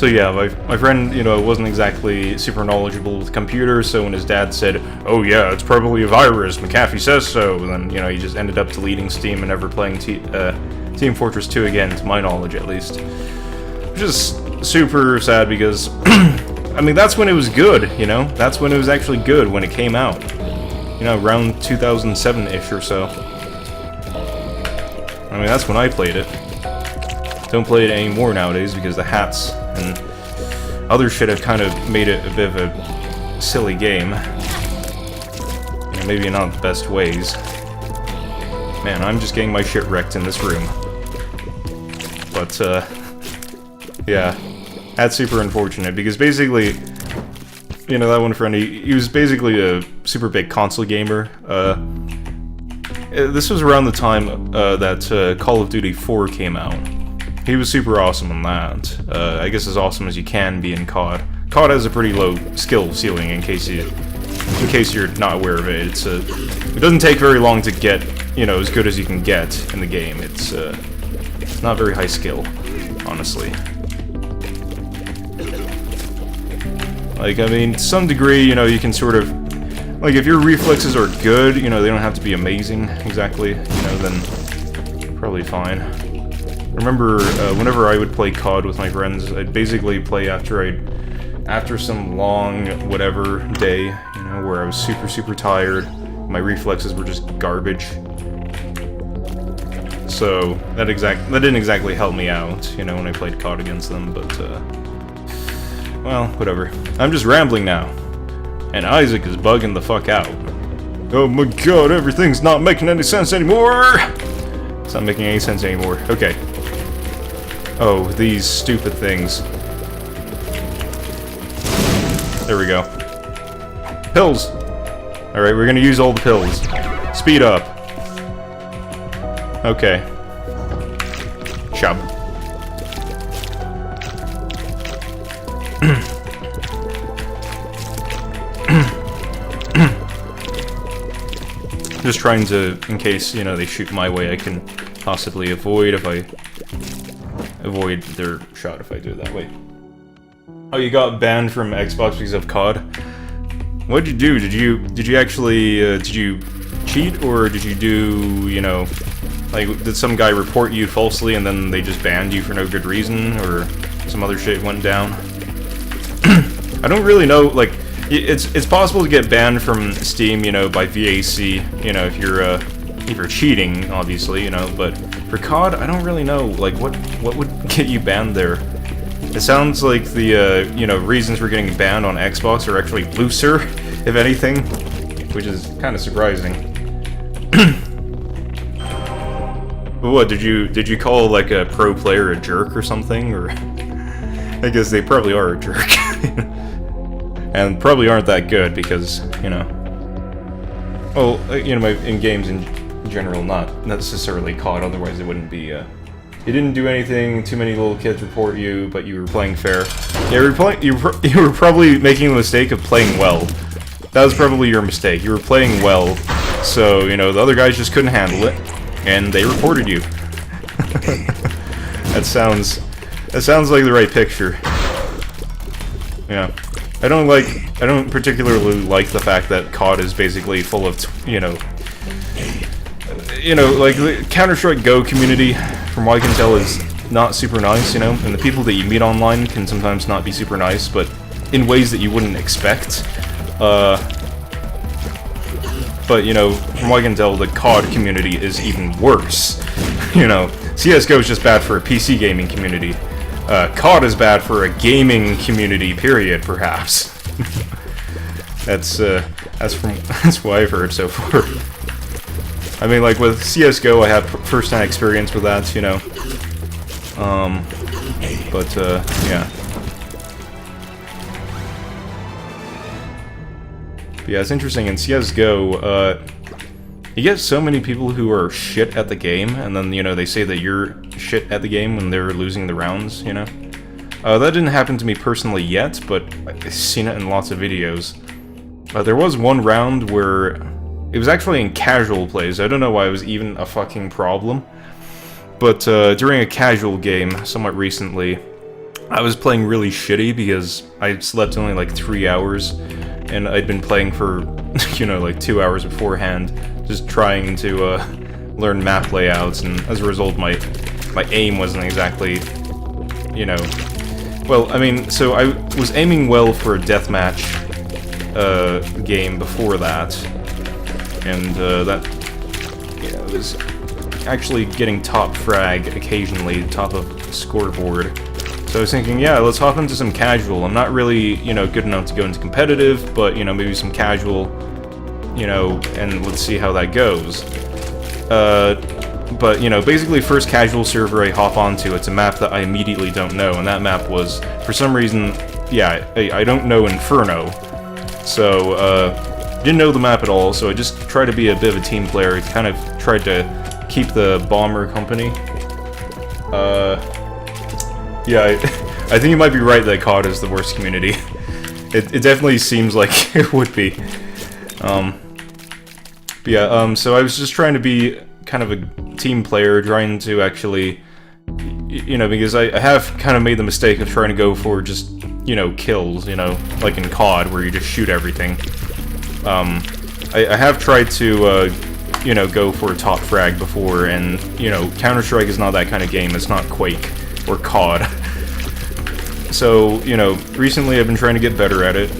yeah, my friend, you know, wasn't exactly super knowledgeable with computers, so when his dad said, "Oh yeah, it's probably a virus, McAfee says so," then, you know, he just ended up deleting Steam and never playing Team Fortress 2 again, to my knowledge at least. Which is super sad because, I mean, that's when it was good, you know? That's when it was actually good, when it came out. You know, around 2007-ish or so. I mean, that's when I played it. Don't play it anymore nowadays because the hats and other shit have kind of made it a bit of a silly game. You know, maybe not the best ways. Man, I'm just getting my shit wrecked in this room. But, yeah. That's super unfortunate because basically, you know, that one friend, he was basically a super big console gamer. This was around the time that Call of Duty 4 came out. He was super awesome in that. I guess as awesome as you can be in COD. COD has a pretty low skill ceiling, in case you're not aware of it. It doesn't take very long to get, you know, as good as you can get in the game. It's not very high skill, honestly. Like, I mean, to some degree, you know, you can sort of, like, if your reflexes are good, you know, they don't have to be amazing, exactly, you know, then probably fine. I remember, whenever I would play COD with my friends, I'd basically play after some long whatever day, you know, where I was super tired, my reflexes were just garbage. So, that didn't exactly help me out, you know, when I played COD against them, but, well, whatever. I'm just rambling now. And Isaac is bugging the fuck out. Oh my god, everything's not making any sense anymore! It's not making any sense anymore. Okay. Oh, these stupid things. There we go. Pills! Alright, we're gonna use all the pills. Speed up. Okay. Chub. Just trying to, in case, you know, they shoot my way, I can possibly avoid their shot if I do it that way. Oh, you got banned from Xbox because of COD? What'd you do? Did you actually, did you cheat, or did you do, you know, like, did some guy report you falsely and then they just banned you for no good reason, or some other shit went down? I don't really know, like, it's possible to get banned from Steam, you know, by VAC, you know, if you're cheating, obviously, you know, but for COD, I don't really know, like, what would get you banned there? It sounds like the, you know, reasons for getting banned on Xbox are actually looser, if anything, which is kind of surprising. But what, did you call, like, a pro player a jerk or something, or... I guess they probably are a jerk. And probably aren't that good, because, you know... Well, you know, in games in general, not necessarily COD, otherwise it wouldn't be, You didn't do anything, too many little kids report you, but you were playing fair. Yeah, you were probably making the mistake of playing well. That was probably your mistake. You were playing well, so, you know, the other guys just couldn't handle it, and they reported you. That sounds like the right picture. Yeah. I don't particularly like the fact that COD is basically full of, you know, like, the Counter-Strike Go community, from what I can tell, is not super nice, you know, and the people that you meet online can sometimes not be super nice, but in ways that you wouldn't expect. But, you know, from what I can tell, the COD community is even worse. You know, CSGO is just bad for a PC gaming community. COD is bad for a gaming community, period, perhaps. That's what I've heard so far. I mean, like, with CSGO, I have first-hand experience with that, you know. Yeah. But yeah, it's interesting, in CSGO, you get so many people who are shit at the game, and then, you know, they say that you're shit at the game when they're losing the rounds, you know? That didn't happen to me personally yet, but I've seen it in lots of videos. There was one round where... It was actually in casual plays. I don't know why it was even a fucking problem. But during a casual game, somewhat recently, I was playing really shitty because I slept only like 3 hours, and I'd been playing for, you know, like 2 hours beforehand, just trying to learn map layouts, and as a result, my aim wasn't exactly, you know... Well, I mean, so I was aiming well for a deathmatch game before that, and that, yeah, it was actually getting top frag occasionally, top of the scoreboard. So I was thinking, yeah, let's hop into some casual. I'm not really, you know, good enough to go into competitive, but, you know, maybe some casual, you know, and let's see how that goes. But, you know, basically first casual server I hop onto, it's a map that I immediately don't know, and that map was, for some reason, yeah, I don't know Inferno. So, didn't know the map at all, so I just tried to be a bit of a team player. I kind of tried to keep the bomber company. Yeah, I think you might be right that COD is the worst community. It definitely seems like it would be. But yeah, so I was just trying to be kind of a team player, trying to actually, you know, because I have kind of made the mistake of trying to go for just, you know, kills, you know, like in COD, where you just shoot everything. I have tried to, you know, go for a top frag before, and, you know, Counter-Strike is not that kind of game. It's not Quake or COD. So, you know, recently I've been trying to get better at it,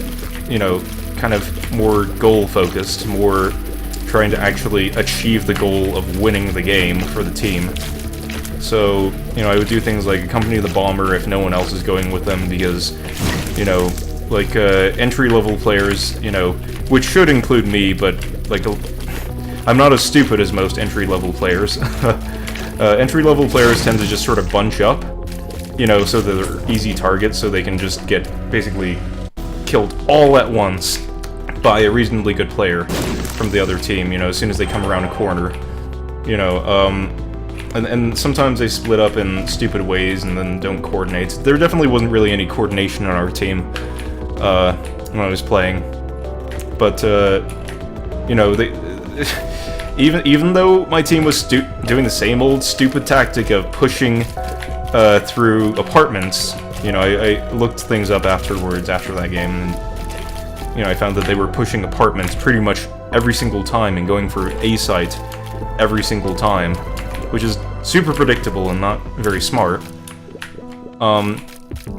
you know, kind of more goal-focused, more trying to actually achieve the goal of winning the game for the team. So, you know, I would do things like accompany the bomber if no one else is going with them, because, you know, like, entry-level players, you know, which should include me, but, like, I'm not as stupid as most entry-level players. Entry-level players tend to just sort of bunch up, you know, so that they're easy targets, so they can just get basically killed all at once by a reasonably good player from the other team, you know, as soon as they come around a corner. You know, and sometimes they split up in stupid ways and then don't coordinate. There definitely wasn't really any coordination on our team when I was playing. But, you know, they... even though my team was doing the same old stupid tactic of pushing through apartments, you know, I looked things up afterwards, after that game, and, you know, I found that they were pushing apartments pretty much every single time and going for A site every single time, which is super predictable and not very smart.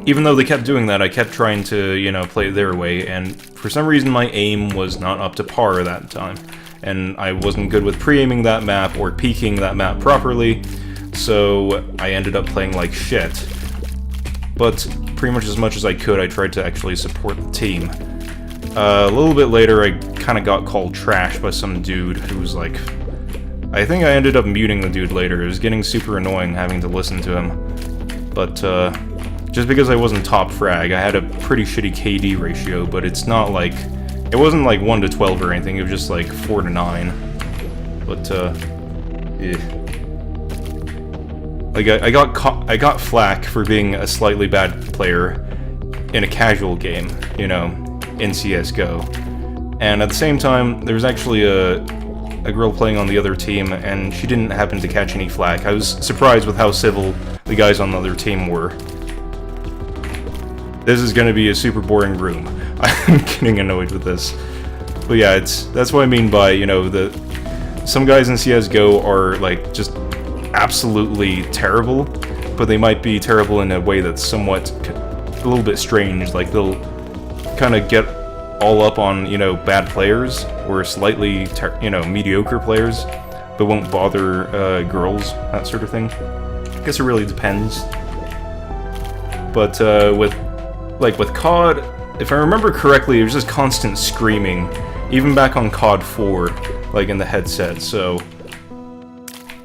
even though they kept doing that, I kept trying to, you know, play it their way, and for some reason my aim was not up to par that time. And I wasn't good with pre-aiming that map or peeking that map properly, so I ended up playing like shit. But pretty much as I could, I tried to actually support the team. A little bit later, I kind of got called trash by some dude who was like... I think I ended up muting the dude later. It was getting super annoying having to listen to him. But, just because I wasn't top frag, I had a pretty shitty KD ratio, but it's not like... It wasn't like 1 to 12 or anything, it was just like 4 to 9. But, yeah. Like, I got flack for being a slightly bad player in a casual game, you know, in CSGO. And at the same time, there was actually a girl playing on the other team, and she didn't happen to catch any flack. I was surprised with how civil the guys on the other team were. This is gonna be a super boring room. I'm getting annoyed with this. But yeah, that's what I mean by, you know, some guys in CSGO are, like, just absolutely terrible, but they might be terrible in a way that's somewhat a little bit strange. Like, they'll kind of get all up on, you know, bad players, or slightly, you know, mediocre players, but won't bother girls, that sort of thing. I guess it really depends. But with COD, if I remember correctly, it was just constant screaming, even back on COD 4, like in the headset, so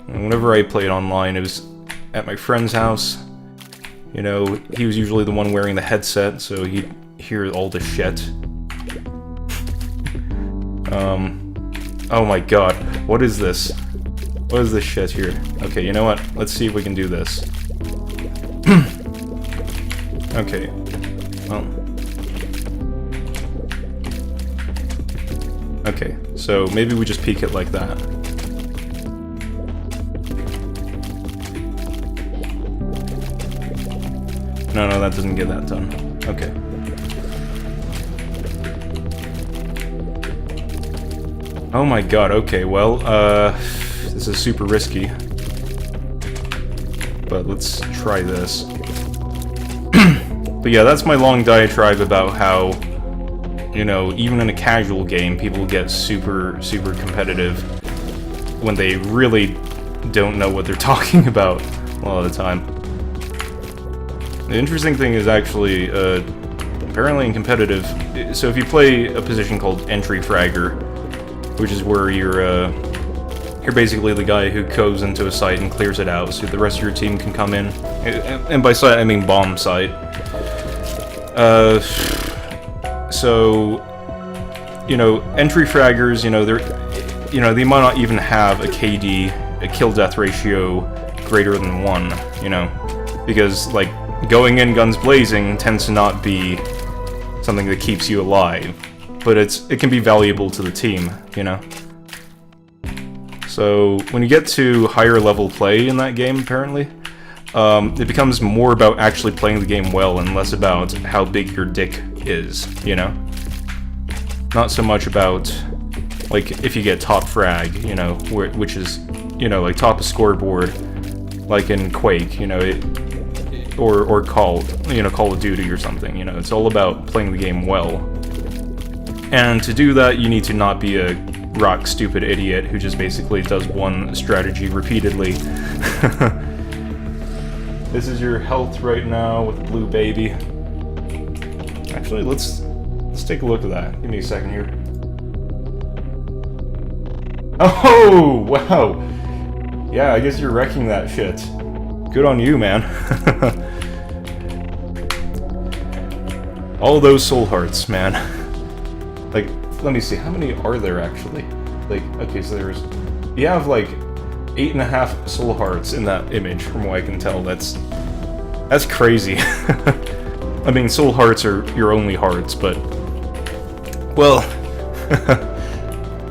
whenever I played online, it was at my friend's house. You know, he was usually the one wearing the headset, so he'd hear all the shit. Oh my god, what is this? What is this shit here? Okay, you know what? Let's see if we can do this. Okay. Well. Okay, so maybe we just peek it like that. No, that doesn't get that done. Okay. Oh my god, okay, well, this is super risky. But let's try this. But yeah, that's my long diatribe about how, you know, even in a casual game, people get super competitive when they really don't know what they're talking about a lot of the time. The interesting thing is actually, apparently in competitive, so if you play a position called entry fragger, which is where you're basically the guy who goes into a site and clears it out so the rest of your team can come in. And by site, I mean bomb site. So, you know, entry fraggers, you know, they might not even have a KD, a kill-death ratio greater than 1, you know, because, like, going in guns blazing tends to not be something that keeps you alive, but it can be valuable to the team, you know? So, when you get to higher level play in that game, apparently, it becomes more about actually playing the game well and less about how big your dick is, you know? Not so much about, like, if you get top frag, you know, which is, you know, like top of scoreboard, like in Quake, you know, or Call of Duty or something, you know, it's all about playing the game well. And to do that, you need to not be a rock stupid idiot who just basically does one strategy repeatedly. This is your health right now with Blue Baby. Actually, let's take a look at that. Give me a second here. Oh, wow. Yeah, I guess you're wrecking that shit. Good on you, man. All those soul hearts, man. Like, let me see, how many are there actually? Like, okay, so you have like 8.5 soul hearts in that image, from what I can tell. That's crazy. I mean, soul hearts are your only hearts, but, well,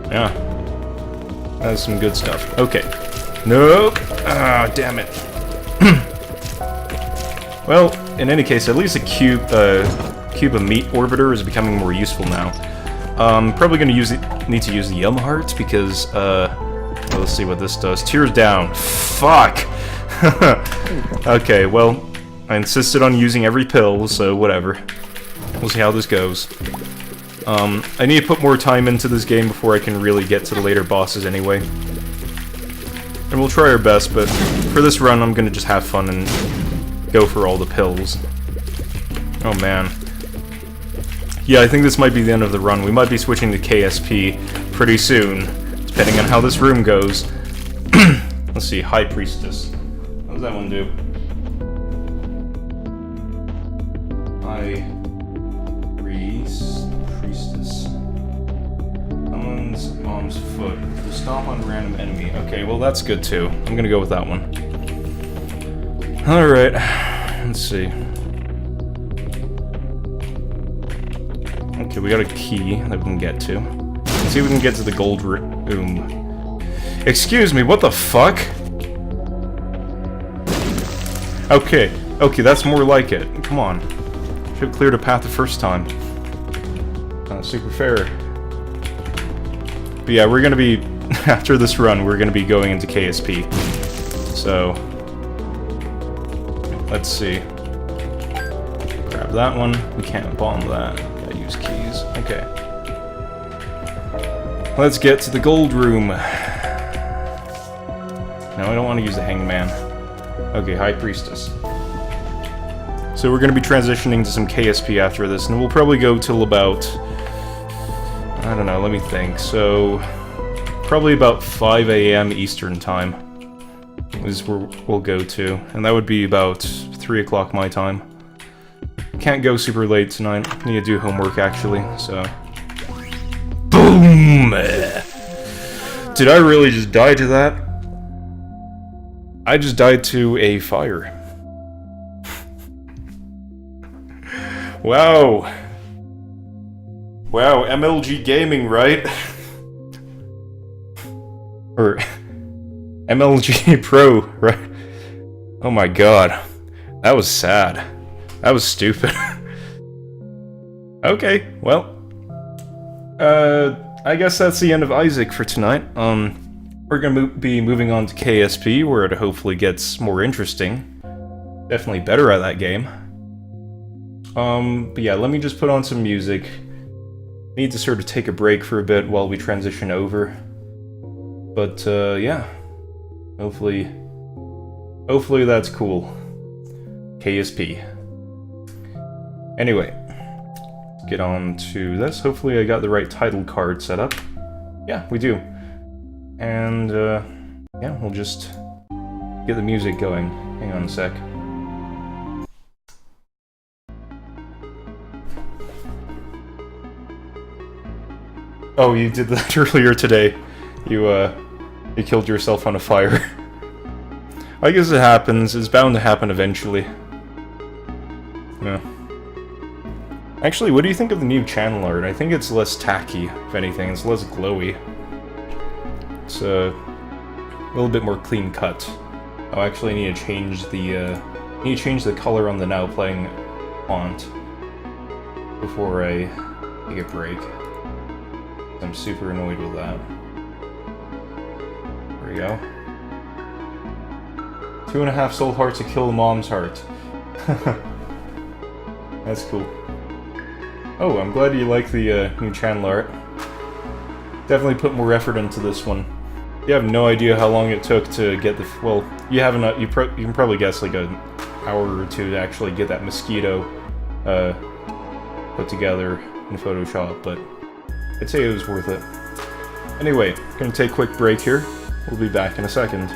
yeah, that's some good stuff. Okay, nope. Ah, damn it. Well, in any case, at least a cube of meat orbiter is becoming more useful now. Probably gonna need to use the Yum Hearts because, well, let's see what this does. Tears down. Fuck! Okay, well, I insisted on using every pill, so whatever. We'll see how this goes. I need to put more time into this game before I can really get to the later bosses anyway. And we'll try our best, but for this run I'm gonna just have fun and go for all the pills. Oh man. Yeah, I think this might be the end of the run. We might be switching to KSP pretty soon, depending on how this room goes. Let's see, High Priestess. What does that one do? High Priestess. Someone's mom's foot. To stomp on random enemy. Okay, well that's good too. I'm gonna go with that one. Alright, let's see. Okay, we got a key that we can get to. Let's see if we can get to the gold room. Excuse me, what the fuck? Okay, that's more like it. Come on. Should have cleared a path the first time. Not super fair. But yeah, we're gonna be, after this run, we're gonna be going into KSP. So, let's see. Grab that one. We can't bomb that. Gotta use keys. Okay. Let's get to the gold room. No, I don't want to use the hangman. Okay, High Priestess. So we're going to be transitioning to some KSP after this, and we'll probably go till about... I don't know, let me think. So, probably about 5 AM Eastern time is where we'll go to, and that would be about 3 o'clock my time. Can't go super late tonight. Need to do homework, actually, so... BOOM! Did I really just die to that? I just died to a fire. Wow. Wow, MLG Gaming, right? Or... MLG Pro, right? Oh my god. That was sad. That was stupid. Okay, well. I guess that's the end of Isaac for tonight. We're gonna be moving on to KSP, where it hopefully gets more interesting. Definitely better at that game. But yeah, let me just put on some music. Need to sort of take a break for a bit while we transition over. But, yeah. Hopefully that's cool. KSP. Anyway, let's get on to this. Hopefully I got the right title card set up. Yeah, we do. And, yeah, we'll just get the music going. Hang on a sec. Oh, you did that earlier today. You killed yourself on a fire. I guess it happens. It's bound to happen eventually. Yeah. Actually, what do you think of the new channel art? I think it's less tacky, if anything. It's less glowy. It's a little bit more clean cut. Oh, actually, I need to change the color on the now playing font before I take a break. I'm super annoyed with that. There we go. 2.5 soul hearts to kill mom's heart. That's cool. Oh, I'm glad you like the new channel art. Definitely put more effort into this one. You have no idea how long it took to get the... Well, you have enough... You can probably guess like an hour or two to actually get that mosquito put together in Photoshop, but I'd say it was worth it. Anyway, gonna take a quick break here. We'll be back in a second.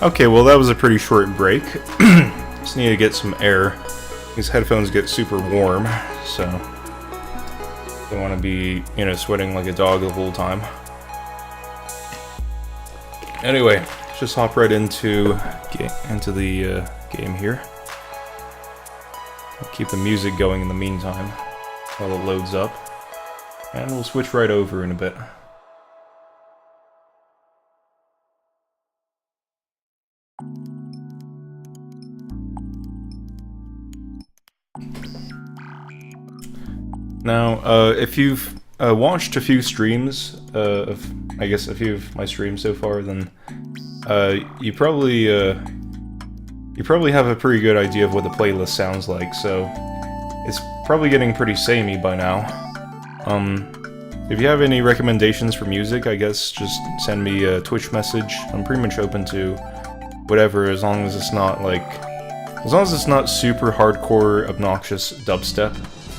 Okay, well that was a pretty short break. Just need to get some air. These headphones get super warm, so don't want to be, you know, sweating like a dog the whole time. Anyway, let's just hop right into the game here. Keep the music going in the meantime while it loads up, and we'll switch right over in a bit. Now, if you've watched a few streams of, I guess, a few of my streams so far, then you probably have a pretty good idea of what the playlist sounds like. So it's probably getting pretty samey by now. If you have any recommendations for music, I guess just send me a Twitch message. I'm pretty much open to whatever, as long as it's not super hardcore, obnoxious dubstep.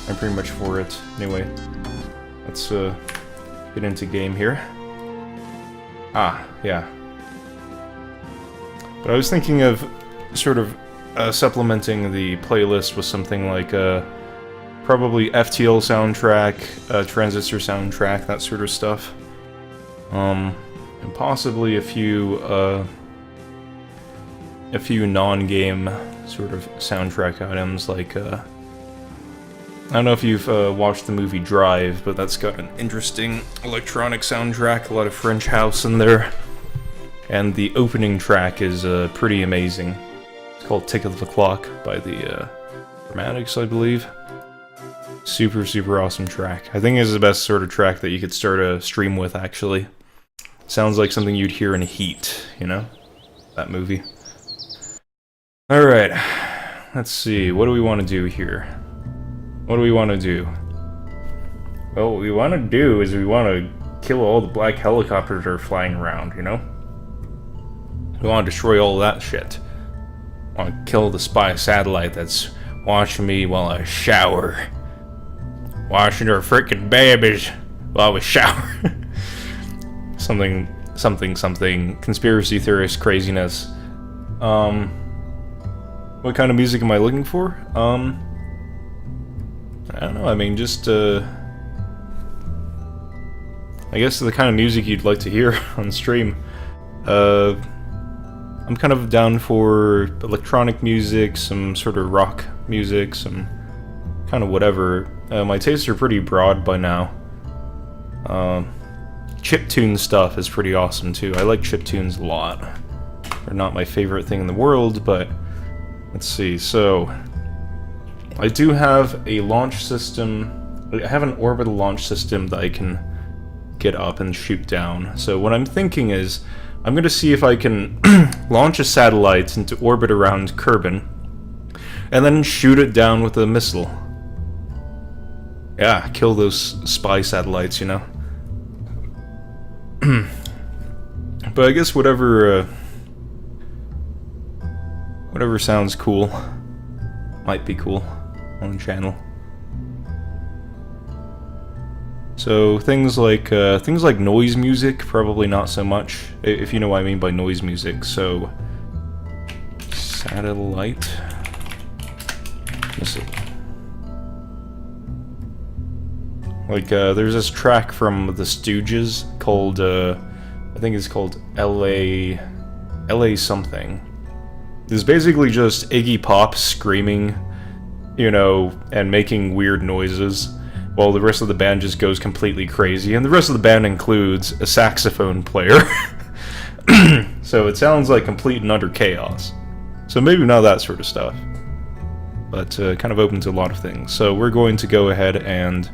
I'm pretty much for it. Anyway, let's get into game here. Ah, yeah. But I was thinking of sort of supplementing the playlist with something like probably FTL soundtrack, Transistor soundtrack, that sort of stuff. And possibly a few non-game sort of soundtrack items, like I don't know if you've watched the movie Drive, but that's got an interesting electronic soundtrack, a lot of French house in there. And the opening track is pretty amazing. It's called Tick of the Clock by the Dramatics, I believe. Super, super awesome track. I think it's the best sort of track that you could start a stream with, actually. Sounds like something you'd hear in Heat, you know? That movie. Alright, let's see, what do we want to do here? What do we want to do? Well, what we want to do is we want to kill all the black helicopters that are flying around, you know? We want to destroy all that shit. We want to kill the spy satellite that's watching me while I shower. Washing her freaking babies while we shower. something, conspiracy theorist craziness. What kind of music am I looking for? I don't know, I mean, just, I guess the kind of music you'd like to hear on stream. I'm kind of down for electronic music, some sort of rock music, some kind of whatever. My tastes are pretty broad by now. Chiptune stuff is pretty awesome too. I like chiptunes a lot. They're not my favorite thing in the world, but let's see, so I do have a launch system. I have an orbital launch system that I can get up and shoot down. So what I'm thinking is, I'm going to see if I can launch a satellite into orbit around Kerbin, and then shoot it down with a missile. Yeah, kill those spy satellites, you know? But I guess whatever sounds cool might be cool on the channel. So things like noise music, probably not so much, if you know what I mean by noise music. So satellite missile. Like there's this track from the Stooges called I think it's called LA something. It's basically just Iggy Pop screaming, you know, and making weird noises, while the rest of the band just goes completely crazy, and the rest of the band includes a saxophone player. So it sounds like complete and utter chaos. So maybe not that sort of stuff, but kind of open to a lot of things. So we're going to go ahead and,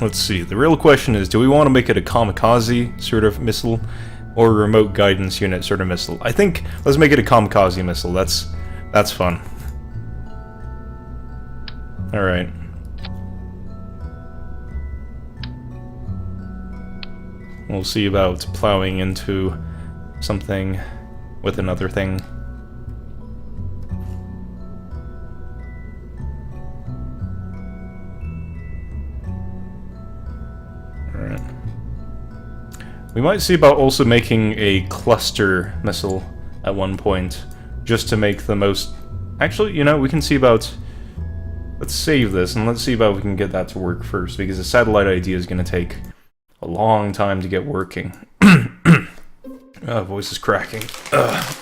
let's see, the real question is, do we want to make it a kamikaze sort of missile, or a remote guidance unit sort of missile? I think let's make it a kamikaze missile. That's fun. Alright. We'll see about plowing into something with another thing. Alright. We might see about also making a cluster missile. at one point, just to make the most... Actually, you know, we can see about... Let's save this, and let's see about if we can get that to work first, because the satellite idea is going to take a long time to get working. Voice is cracking. But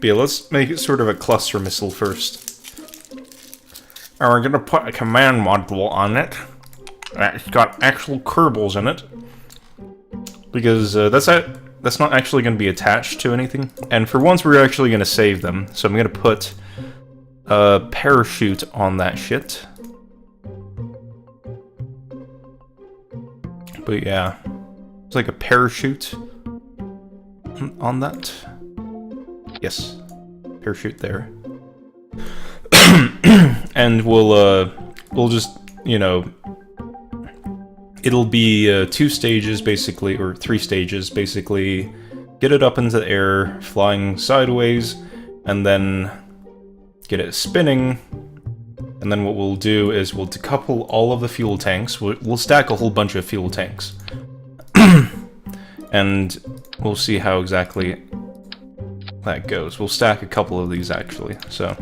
yeah, let's make it sort of a cluster missile first. And we're going to put a command module on it. It's got actual Kerbals in it. Because that's not actually going to be attached to anything. And for once, we're actually going to save them. So I'm going to put a parachute on that shit. But yeah, it's like a parachute on that. Yes, parachute there. And we'll just, you know, it'll be 2 stages basically, or 3 stages basically. Get it up into the air, flying sideways, and then get it spinning. And then what we'll do is we'll decouple all of the fuel tanks. We'll stack a whole bunch of fuel tanks. And we'll see how exactly that goes. We'll stack a couple of these actually, so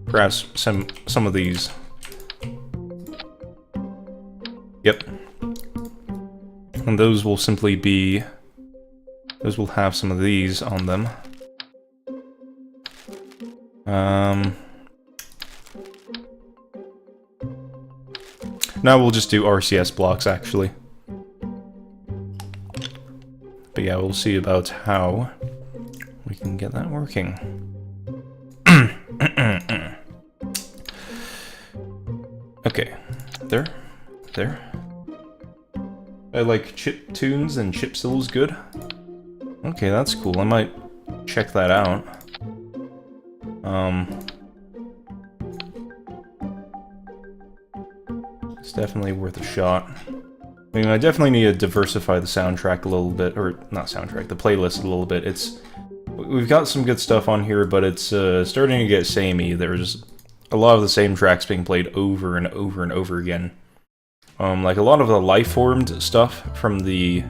perhaps some of these. Yep. And those will simply be... Those will have some of these on them. Now we'll just do RCS blocks, actually. But yeah, we'll see about how we can get that working. Okay. There. I like chip tunes and chipsil's good. Okay, that's cool. I might check that out. It's definitely worth a shot. I mean, I definitely need to diversify the soundtrack a little bit, or not soundtrack, the playlist a little bit. We've got some good stuff on here, but it's starting to get samey. There's a lot of the same tracks being played over and over and over again. Like a lot of the Lifeformed stuff from the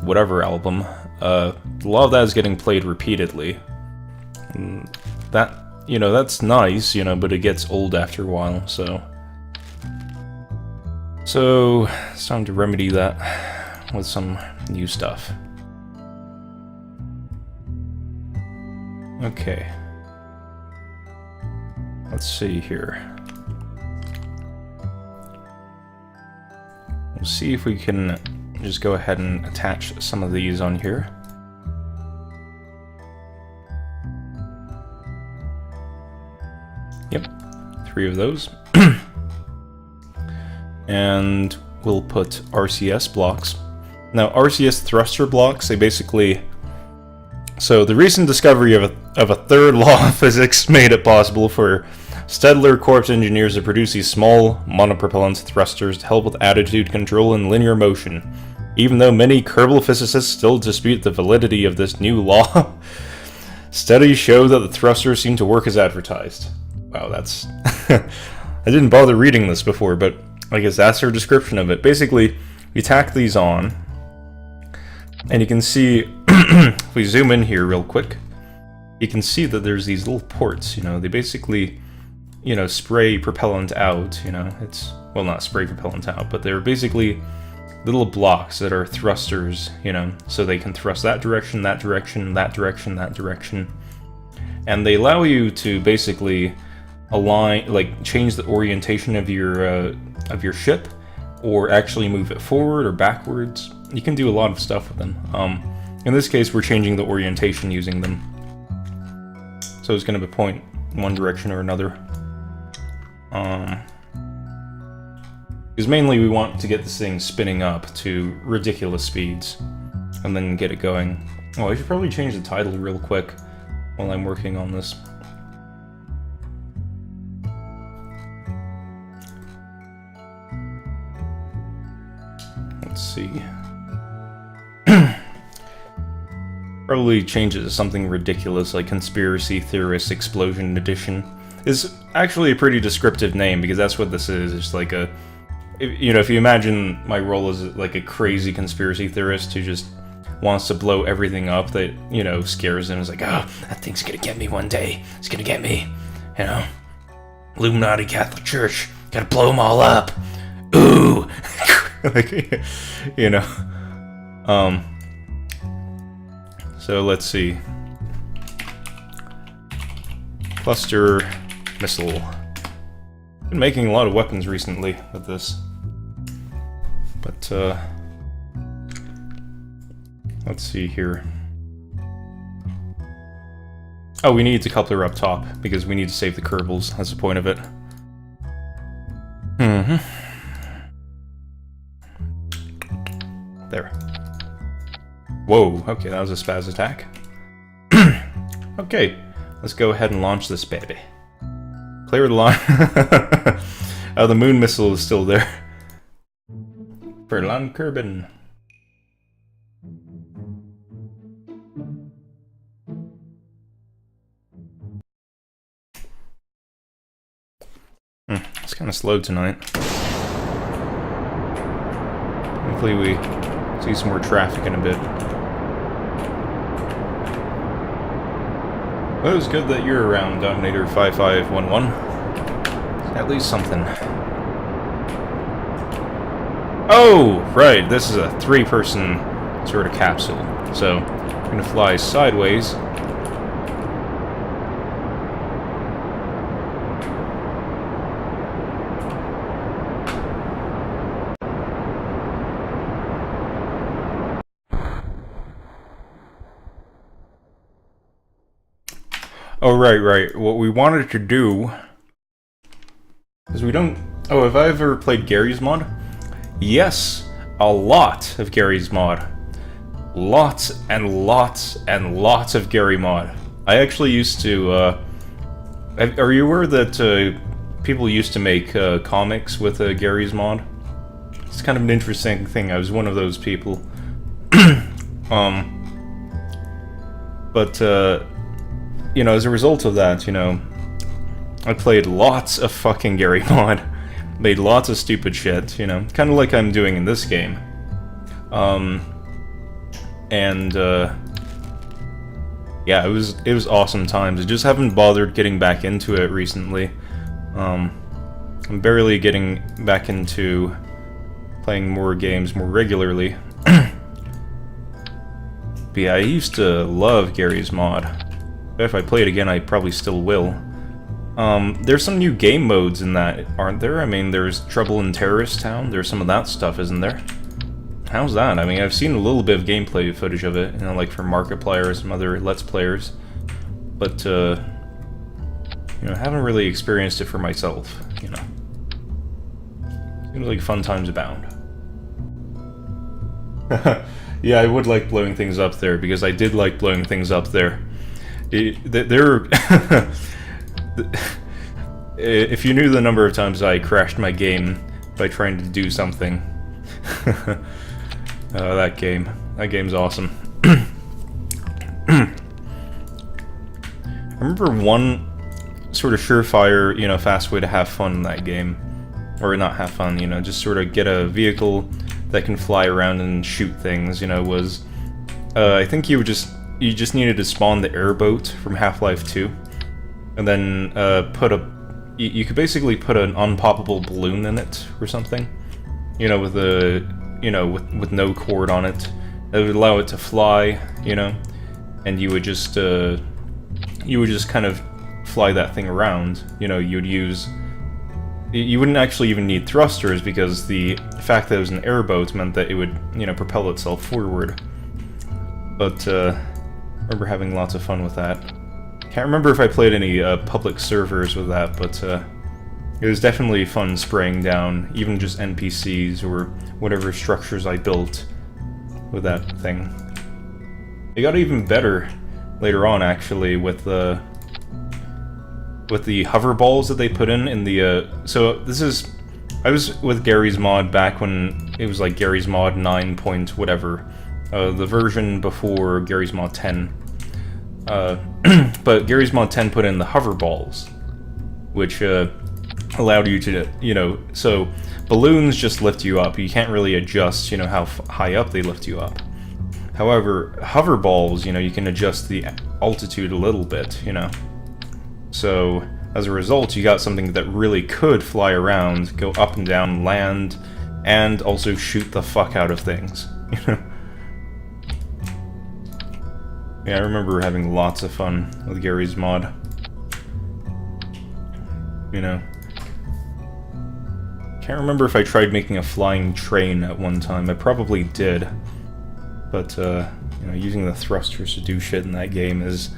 whatever album, a lot of that is getting played repeatedly. And that, you know, that's nice, you know, but it gets old after a while, so it's time to remedy that with some new stuff. Okay. Let's see here. We'll see if we can just go ahead and attach some of these on here. Yep, 3 of those. And we'll put RCS blocks. Now, RCS thruster blocks, they basically... So, the recent discovery of a third law of physics made it possible for Stedler Corps engineers to produce these small, monopropellant thrusters to help with attitude control and linear motion. Even though many Kerbal physicists still dispute the validity of this new law, studies show that the thrusters seem to work as advertised. Wow, that's... I didn't bother reading this before, but I guess that's their description of it. Basically, we tack these on, and you can see, if we zoom in here real quick, you can see that there's these little ports, you know, they basically, you know, spray propellant out, you know, it's, well, not spray propellant out, but they're basically little blocks that are thrusters, you know, so they can thrust that direction, that direction, that direction, that direction, and they allow you to basically align, like, change the orientation of your ship, or actually move it forward or backwards. You can do a lot of stuff with them. In this case, we're changing the orientation using them. So it's going to point one direction or another. Because mainly we want to get this thing spinning up to ridiculous speeds, and then get it going. Oh, I should probably change the title real quick while I'm working on this. Let's see. Probably change it to something ridiculous like Conspiracy Theorist Explosion Edition. Is actually a pretty descriptive name, because that's what this is. It's like a... You know, if you imagine my role as like a crazy conspiracy theorist who just wants to blow everything up that, you know, scares him. It's like, oh, that thing's gonna get me one day. It's gonna get me, you know. Illuminati Catholic Church, gotta blow them all up. Ooh! Like, you know. So let's see. Cluster missile. Been making a lot of weapons recently with this. But, let's see here. Oh, we need to coupler up top, because we need to save the Kerbals. That's the point of it. There. Whoa, okay, that was a spaz attack. Okay, let's go ahead and launch this baby. Clear the line. Oh, the moon missile is still there. For Land Kerbin. It's kind of slow tonight. Hopefully we see some more traffic in a bit. Well, it was good that you're around, Dominator 5511. At least something. Oh, right, this is a 3-person sort of capsule. So, we're gonna fly sideways. Oh, right. What we wanted to do is we don't... Oh, have I ever played Gary's mod? Yes, a lot of Gary's mod. Lots and lots and lots of Gary mod. I actually used to, are you aware that, people used to make, comics with, Gary's mod? It's kind of an interesting thing. I was one of those people. You know, as a result of that, you know, I played lots of fucking Gary mod. Made lots of stupid shit, you know, kind of like I'm doing in this game. Yeah, it was awesome times. I just haven't bothered getting back into it recently. I'm barely getting back into playing more games more regularly. But yeah, I used to love Gary's mod. If I play it again, I probably still will. There's some new game modes in that, aren't there? I mean, there's Trouble in Terrorist Town. There's some of that stuff, isn't there? How's that? I mean, I've seen a little bit of gameplay footage of it, you know, like from Markiplier or some other Let's Players. But, you know, I haven't really experienced it for myself, you know. Seems like fun times abound. Yeah, I would like blowing things up there, because I did like blowing things up there. If you knew the number of times I crashed my game by trying to do something. That game's awesome. I remember one sort of surefire, you know, fast way to have fun in that game. Or not have fun, you know, just sort of get a vehicle that can fly around and shoot things, you know, was... I think you just needed to spawn the airboat from Half-Life 2. And then, you could basically put an unpoppable balloon in it, or something. You know, with a... You know, with no cord on it. That would allow it to fly, you know? And you would just kind of fly that thing around. You know, you'd use... You wouldn't actually even need thrusters, because the fact that it was an airboat meant that it would, you know, propel itself forward. But, I remember having lots of fun with that. Can't remember if I played any, public servers with that, but, it was definitely fun spraying down even just NPCs or whatever structures I built with that thing. It got even better later on, actually, with the hover balls that they put in the, so this is... I was with Gary's mod back when it was like Gary's mod 9 point whatever. The version before Gary's mod 10. But Gary's mod 10 put in the hover balls, which, allowed you to, you know, so balloons just lift you up. You can't really adjust, you know, how high up they lift you up. However, hover balls, you know, you can adjust the altitude a little bit, you know. So, as a result, you got something that really could fly around, go up and down, land, and also shoot the fuck out of things, you know. Yeah, I remember having lots of fun with Gary's mod. You know. Can't remember if I tried making a flying train at one time. I probably did. But, you know, using the thrusters to do shit in that game is...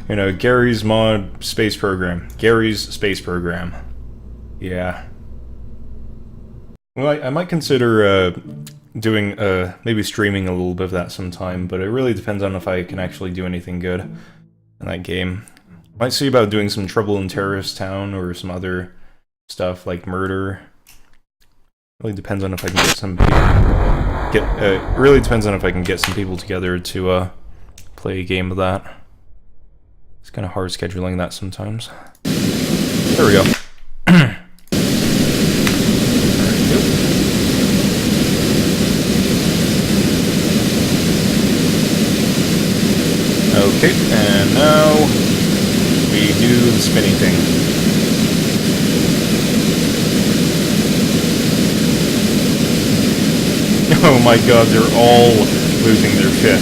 you know, Gary's mod space program. Gary's space program. Yeah. Well, I might consider, doing, maybe streaming a little bit of that sometime, but it really depends on if I can actually do anything good in that game. Might see about doing some Trouble in Terrorist Town or some other stuff like Murder. Really depends on if I can get some people... really depends on if I can get some people together to, play a game of that. It's kind of hard scheduling that sometimes. There we go. Okay, and now we do the spinny thing. Oh my god, they're all losing their shit.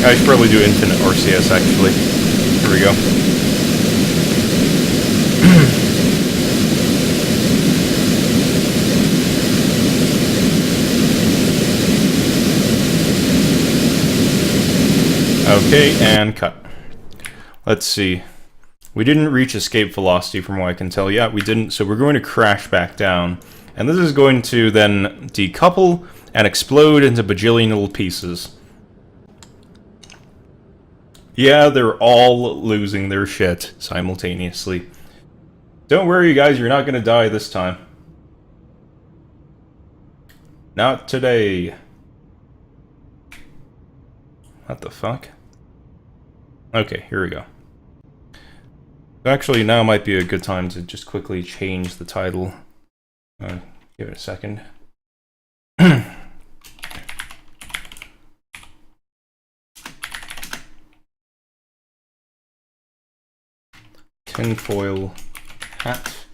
I should probably do infinite RCS actually. Here we go. Okay, and cut. Let's see. We didn't reach escape velocity from what I can tell. Yeah, we didn't, so we're going to crash back down. And this is going to then decouple and explode into bajillion little pieces. Yeah, they're all losing their shit simultaneously. Don't worry, guys, you're not gonna die this time. Not today. What the fuck? Okay, here we go. Actually, now might be a good time to just quickly change the title. Give it a second. Tinfoil hat.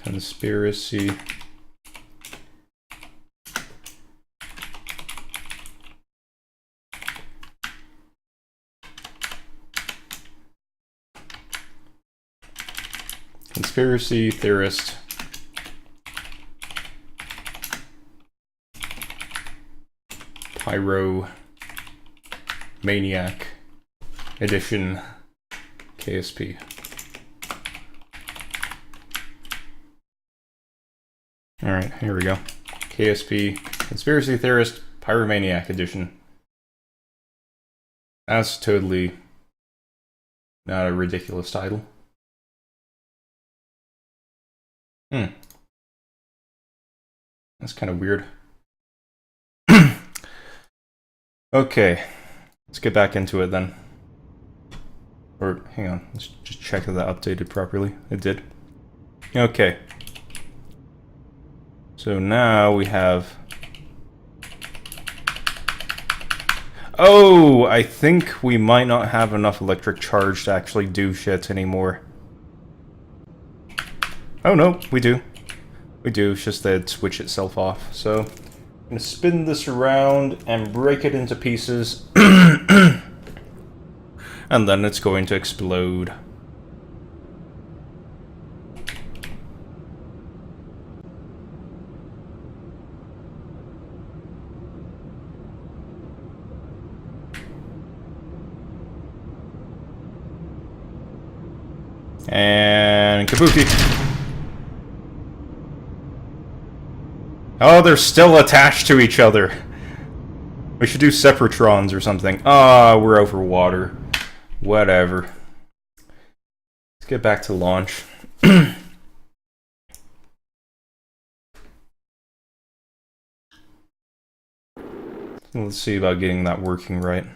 Conspiracy. Conspiracy theorist. Pyro Maniac Edition KSP. Alright, here we go. KSP Conspiracy Theorist Pyromaniac Edition. That's totally not a ridiculous title. That's kind of weird. Okay, let's get back into it then. Or, hang on, let's just check that that updated properly. It did. Okay. So now we have... Oh, I think we might not have enough electric charge to actually do shit anymore. Oh no, we do. We do, it's just that it switched itself off. So, I'm gonna spin this around and break it into pieces. And then it's going to explode. And kabuki. Oh, they're still attached to each other. We should do separatrons or something. Ah, we're over water. Whatever. Let's get back to launch. Let's see about getting that working right.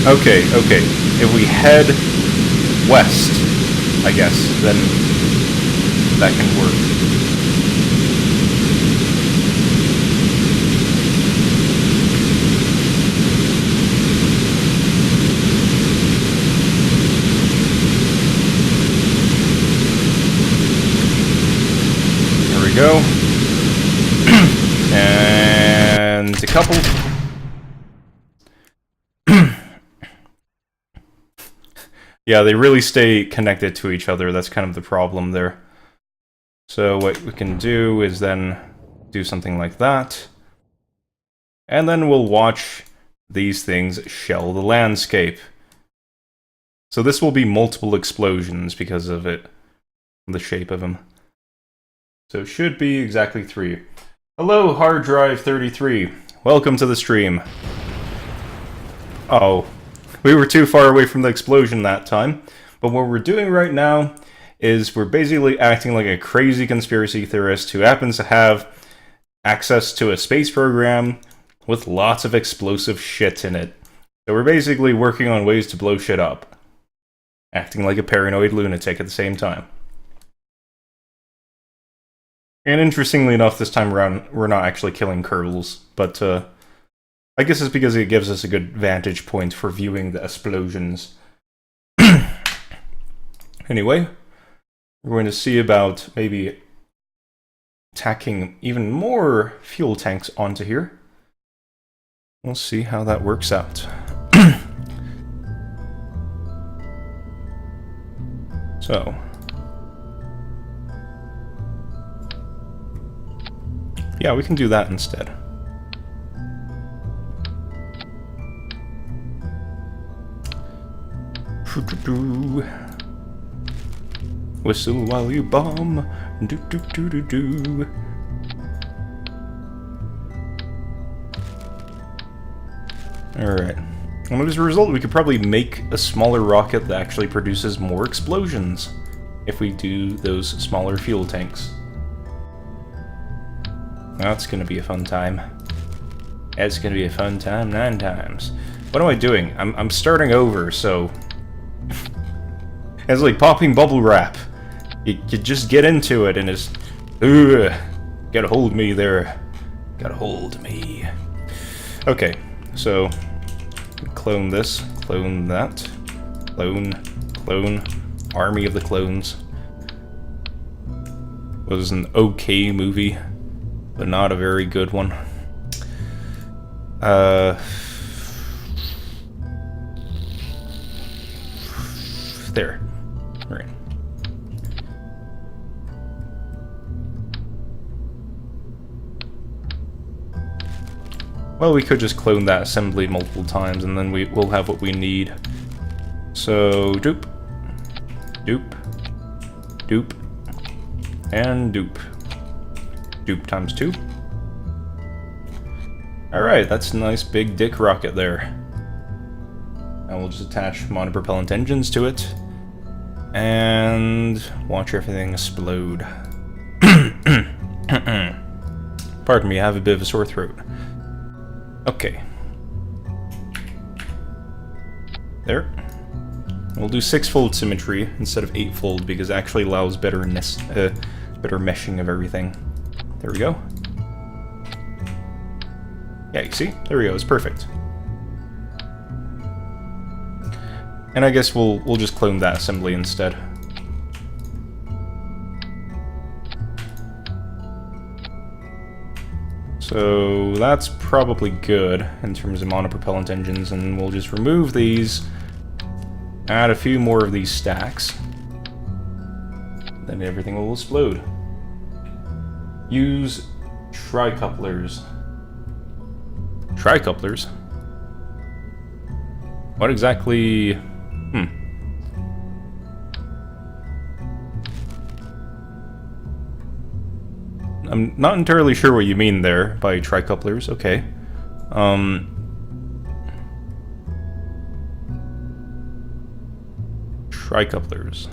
Okay, okay. If we head west, I guess, then that can work. There we go. And a couple. Yeah, they really stay connected to each other. That's kind of the problem there. So what we can do is then do something like that. And then we'll watch these things shell the landscape. So this will be multiple explosions because of it, the shape of them. So it should be exactly 3. Hello, hard drive 33. Welcome to the stream. Oh, we were too far away from the explosion that time. But what we're doing right now is we're basically acting like a crazy conspiracy theorist who happens to have access to a space program with lots of explosive shit in it. So we're basically working on ways to blow shit up. Acting like a paranoid lunatic at the same time. And interestingly enough, this time around, we're not actually killing Kerbals, but I guess it's because it gives us a good vantage point for viewing the explosions. Anyway, we're going to see about maybe tacking even more fuel tanks onto here. We'll see how that works out. So. Yeah, we can do that instead. Whistle while you bomb. Do do do do do. Alright. And as a result, we could probably make a smaller rocket that actually produces more explosions if we do those smaller fuel tanks. That's gonna be a fun time. It's gonna be a fun time 9 times. What am I doing? I'm starting over, so... It's like popping bubble wrap. You just get into it and it's... Ugh, gotta hold me there. Gotta hold me. Okay, so... Clone this, clone that. Clone. Army of the Clones. Was an okay movie, but not a very good one. There. Right. Well, we could just clone that assembly multiple times, and then we'll have what we need. So, doop. Doop. Doop. And doop. Doop times 2. Alright, that's a nice big dick rocket there. And we'll just attach monopropellant engines to it. And watch everything explode. Pardon me, I have a bit of a sore throat. Okay. There. We'll do 6-fold symmetry instead of 8-fold because it actually allows better meshing of everything. There we go. Yeah, you see? There we go, it's perfect. And I guess we'll just clone that assembly instead. So that's probably good in terms of monopropellant engines, and we'll just remove these, add a few more of these stacks, then everything will explode. Use tricouplers. Tricouplers? What exactly... I'm not entirely sure what you mean there by tricouplers. Okay. Tricouplers.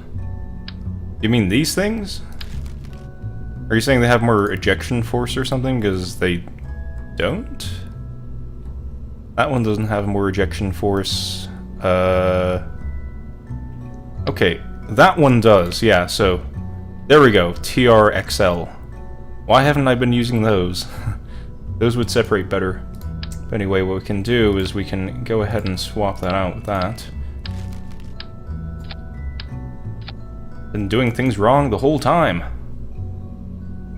You mean these things? Are you saying they have more ejection force or something? Because they don't? That one doesn't have more ejection force. Okay, that one does, yeah, so... There we go, TRXL. Why haven't I been using those? Those would separate better. But anyway, what we can do is we can go ahead and swap that out with that. Been doing things wrong the whole time.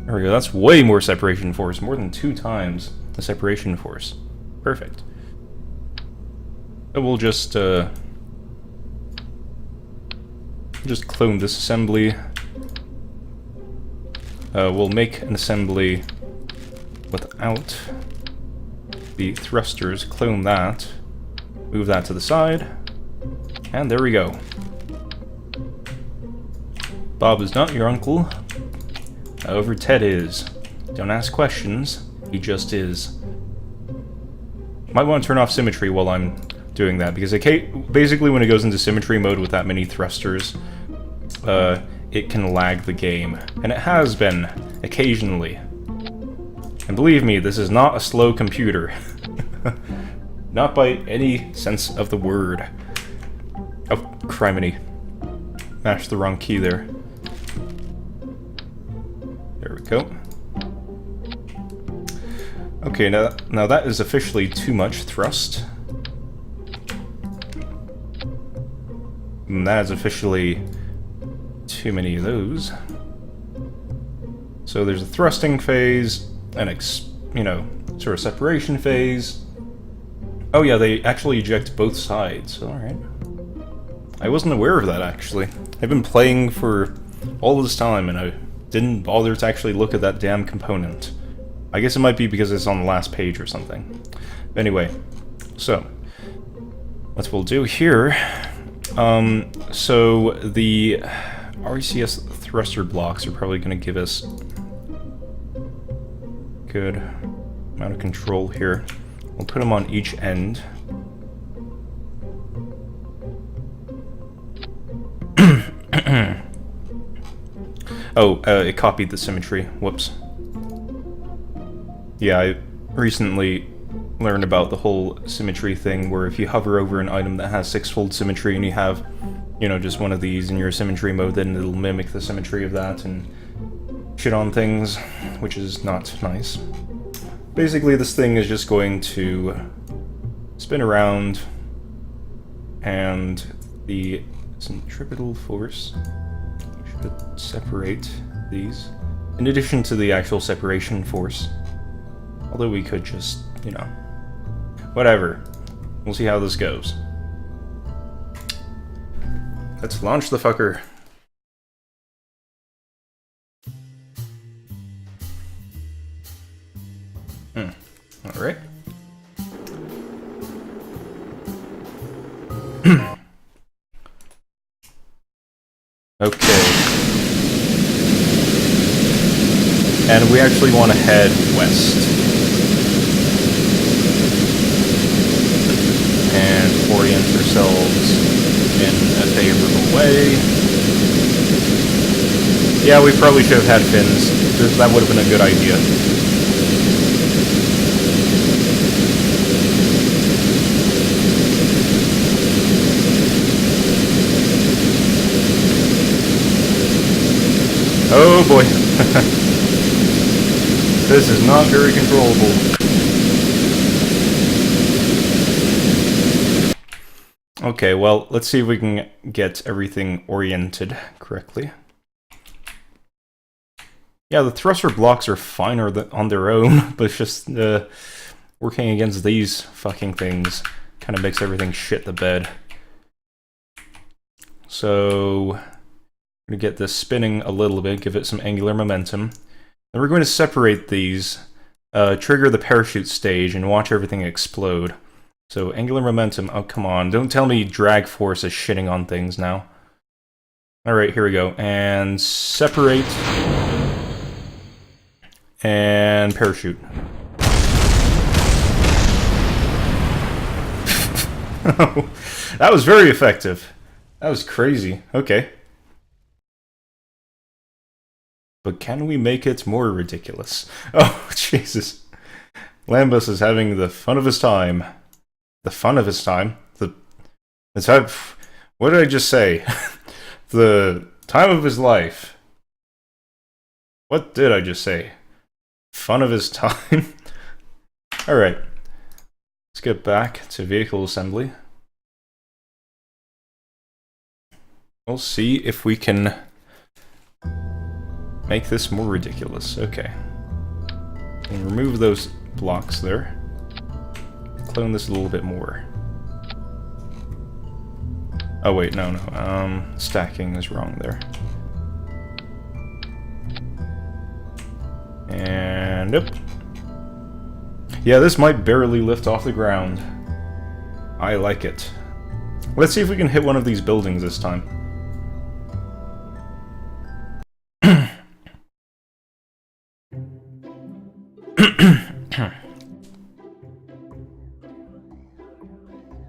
There we go, that's way more separation force, more than 2 times the separation force. Perfect. So we'll just clone this assembly. We'll make an assembly without the thrusters, clone that, move that to the side, and there we go. Bob is not your uncle. However, Ted is. Don't ask questions, he just is. Might want to turn off symmetry while I'm doing that, because basically when it goes into symmetry mode with that many thrusters, it can lag the game. And it has been, occasionally. And believe me, this is not a slow computer. Not by any sense of the word. Oh, criminy. Mashed the wrong key there. There we go. Okay, now that is officially too much thrust. And that is officially too many of those. So there's a thrusting phase, an sort of separation phase. Oh yeah, they actually eject both sides, alright. I wasn't aware of that, actually. I've been playing for all this time, and I didn't bother to actually look at that damn component. I guess it might be because it's on the last page or something. Anyway, so, what we'll do here, so the RCS thruster blocks are probably going to give us good amount of control here. We'll put them on each end. Oh, it copied the symmetry. Whoops. Yeah, I recently learned about the whole symmetry thing, where if you hover over an item that has 6-fold symmetry and you have, just one of these in your symmetry mode, then it'll mimic the symmetry of that and shit on things, which is not nice. Basically, this thing is just going to spin around, and the centripetal force should separate these, in addition to the actual separation force. Although we could just, whatever. We'll see how this goes. Let's launch the fucker. Alright. Okay. And we actually want to head west. And orient ourselves in a favorable way. Yeah, we probably should have had fins. That would have been a good idea. Oh boy. This is not very controllable. Okay, well, let's see if we can get everything oriented correctly. Yeah, the thruster blocks are fine on their own, but it's just working against these fucking things kind of makes everything shit the bed. So, we're going to get this spinning a little bit, give it some angular momentum. Then we're going to separate these, trigger the parachute stage, and watch everything explode. So, angular momentum, oh come on, don't tell me drag force is shitting on things now. Alright, here we go, and separate, and parachute. That was very effective. That was crazy, okay. But can we make it more ridiculous? Oh, Jesus. Lambus is having the fun of his time. The fun of his time? The time... What did I just say? The time of his life. What did I just say? Fun of his time? Alright. Let's get back to vehicle assembly. We'll see if we can make this more ridiculous. Okay. And remove those blocks there. Clone this a little bit more. Oh wait, no. Stacking is wrong there. And nope. Yeah, this might barely lift off the ground. I like it. Let's see if we can hit one of these buildings this time.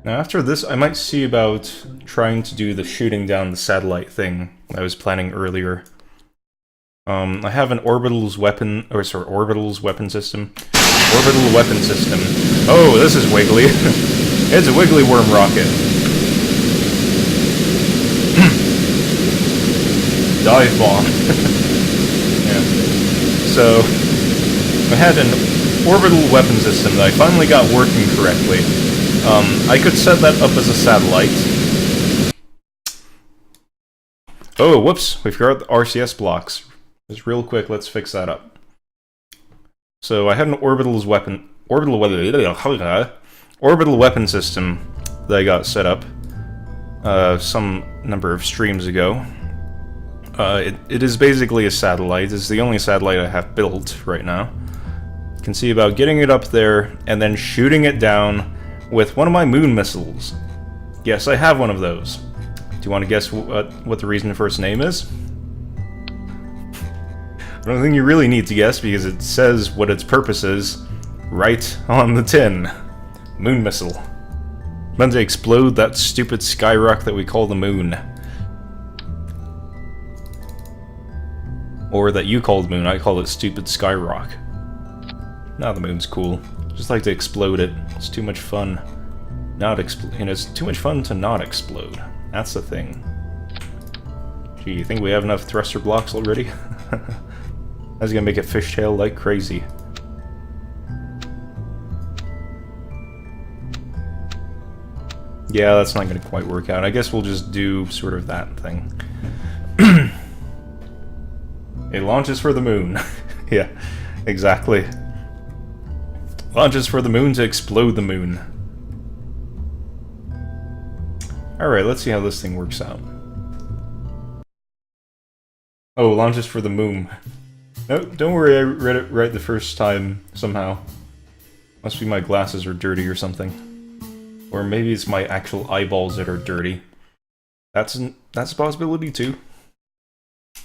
Now after this, I might see about trying to do the shooting down the satellite thing I was planning earlier. I have an orbital's weapon system. Orbital weapon system. Oh, this is wiggly. It's a wiggly worm rocket. Dive bomb. Yeah. So, I had an orbital weapon system that I finally got working correctly. I could set that up as a satellite. Oh, whoops, we forgot the RCS blocks. Just real quick, let's fix that up. So I had an orbital weapon system that I got set up some number of streams ago. It is basically a satellite. It's the only satellite I have built right now. You can see about getting it up there and then shooting it down with one of my moon missiles. Yes, I have one of those. Do you want to guess what the reason for its name is? I don't think you really need to guess because it says what its purpose is right on the tin. Moon missile. Meant to explode that stupid skyrock that we call the moon. Or that you called moon, I call it stupid skyrock. Now the moon's cool. Just like to explode it. It's too much fun. It's too much fun to not explode. That's the thing. Gee, you think we have enough thruster blocks already? That's gonna make it fishtail like crazy. Yeah, that's not gonna quite work out. I guess we'll just do sort of that thing. It launches for the moon. Yeah, exactly. Launches for the moon to explode the moon. Alright, let's see how this thing works out. Oh, launches for the moon. No, don't worry, I read it right the first time, somehow. Must be my glasses are dirty or something. Or maybe it's my actual eyeballs that are dirty. That's a possibility too.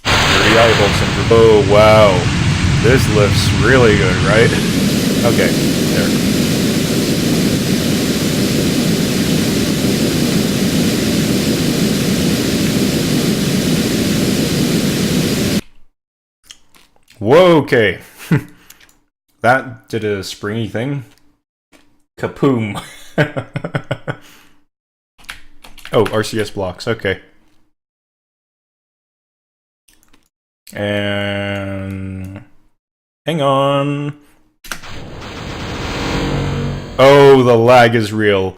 Dirty eyeball syndrome. Oh, wow. This lifts really good, right? Okay, there. Whoa, okay. That did a springy thing. Kapoom. Oh, RCS blocks, okay. And... hang on. Oh, the lag is real.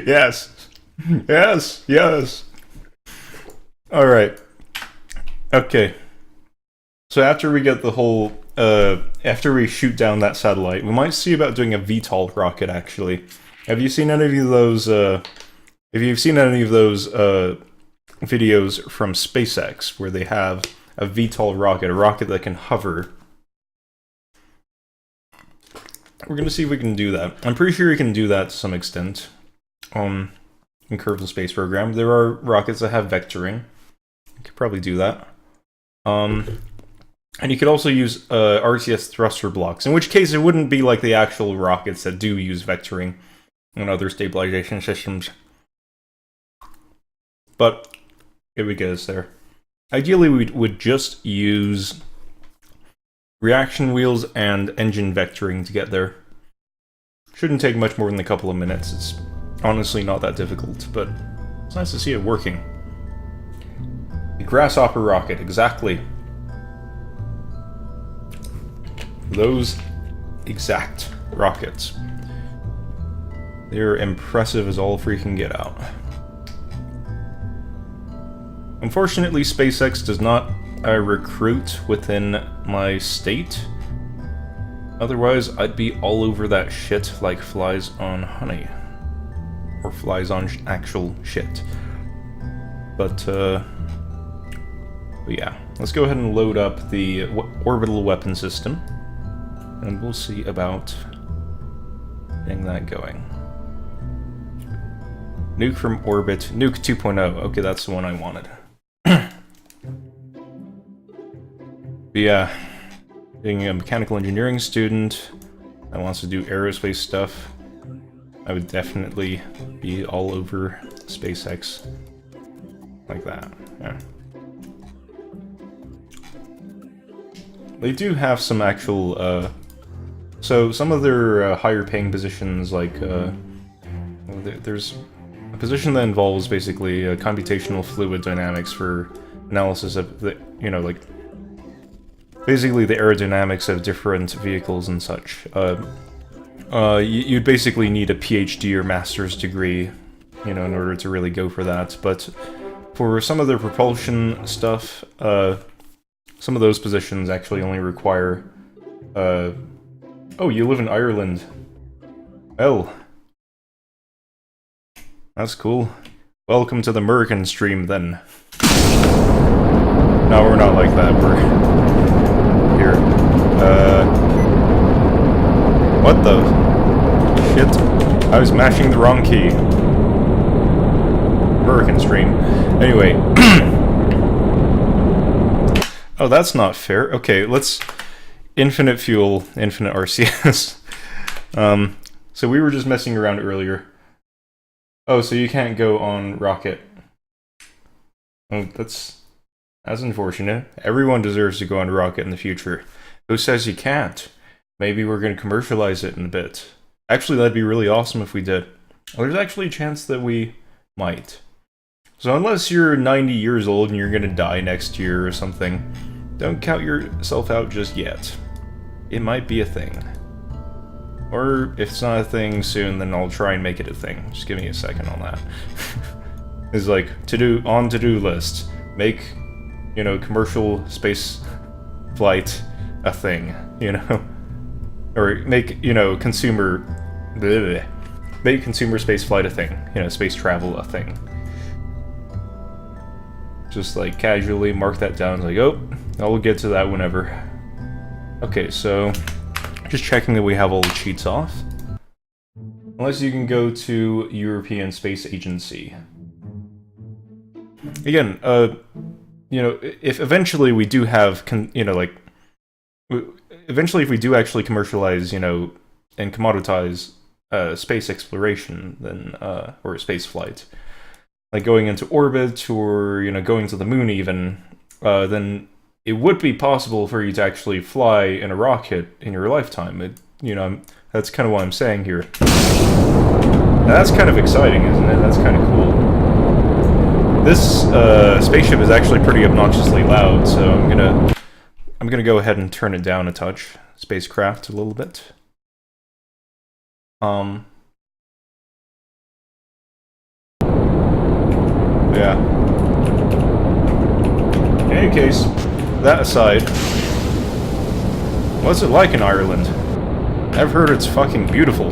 Yes. Yes, yes. Alright. Okay. So after we get the whole, after we shoot down that satellite, we might see about doing a VTOL rocket, actually. Have you seen any of those, if you've seen any of those, videos from SpaceX, where they have a VTOL rocket, a rocket that can hover? We're gonna see if we can do that. I'm pretty sure we can do that to some extent. In Kerbal Space Program. There are rockets that have vectoring. You could probably do that. And you could also use RCS thruster blocks, in which case it wouldn't be like the actual rockets that do use vectoring and other stabilization systems. But it would get us there. Ideally, we would just use reaction wheels and engine vectoring to get there. Shouldn't take much more than a couple of minutes. It's honestly not that difficult, but it's nice to see it working. The grasshopper rocket, exactly. Those exact rockets. They're impressive as all freaking get out. Unfortunately, SpaceX does not recruit within my state. Otherwise, I'd be all over that shit like flies on honey. Or flies on actual shit. But yeah. Let's go ahead and load up the orbital weapon system. And we'll see about getting that going. Nuke from orbit. Nuke 2.0. Okay, that's the one I wanted. But yeah. Being a mechanical engineering student that wants to do aerospace stuff, I would definitely be all over SpaceX like that. Yeah. They do have some actual, so some of their higher paying positions, like, there's a position that involves basically computational fluid dynamics for analysis of the, you know, like, basically the aerodynamics of different vehicles and such. You'd basically need a PhD or master's degree, you know, in order to really go for that. But for some of their propulsion stuff, some of those positions actually only require, oh, you live in Ireland. Oh. That's cool. Welcome to the American stream, then. No, we're not like that. We're... Here. What the... Shit. I was mashing the wrong key. American stream. Anyway. Oh, that's not fair. Okay, let's... Infinite fuel, infinite RCS. So we were just messing around earlier. Oh, so you can't go on rocket. Oh, that's unfortunate. Everyone deserves to go on rocket in the future. Who says you can't? Maybe we're going to commercialize it in a bit. Actually, that'd be really awesome if we did. Well, there's actually a chance that we might. So unless you're 90 years old and you're going to die next year or something, don't count yourself out just yet. It might be a thing. Or if it's not a thing soon, then I'll try and make it a thing. Just give me a second on that. It's like, to-do list. Make, you know, commercial space flight a thing, you know? Or make, you know, consumer... Bleh, make consumer space flight a thing. You know, space travel a thing. Just, like, casually mark that down. Like, oh, I'll get to that whenever. Okay, so... Just checking that we have all the cheats off. Unless you can go to European Space Agency. Again, you know, if eventually we do have, you know, like... Eventually if we do actually commercialize, you know, and commoditize space exploration, then, or space flight, like going into orbit or, you know, going to the moon even, then it would be possible for you to actually fly in a rocket in your lifetime. You know, that's kind of what I'm saying here. Now, that's kind of exciting, isn't it? That's kind of cool. This spaceship is actually pretty obnoxiously loud, so I'm gonna go ahead and turn it down a touch. Spacecraft a little bit. Yeah. In any case, that aside, what's it like in Ireland? I've heard it's fucking beautiful.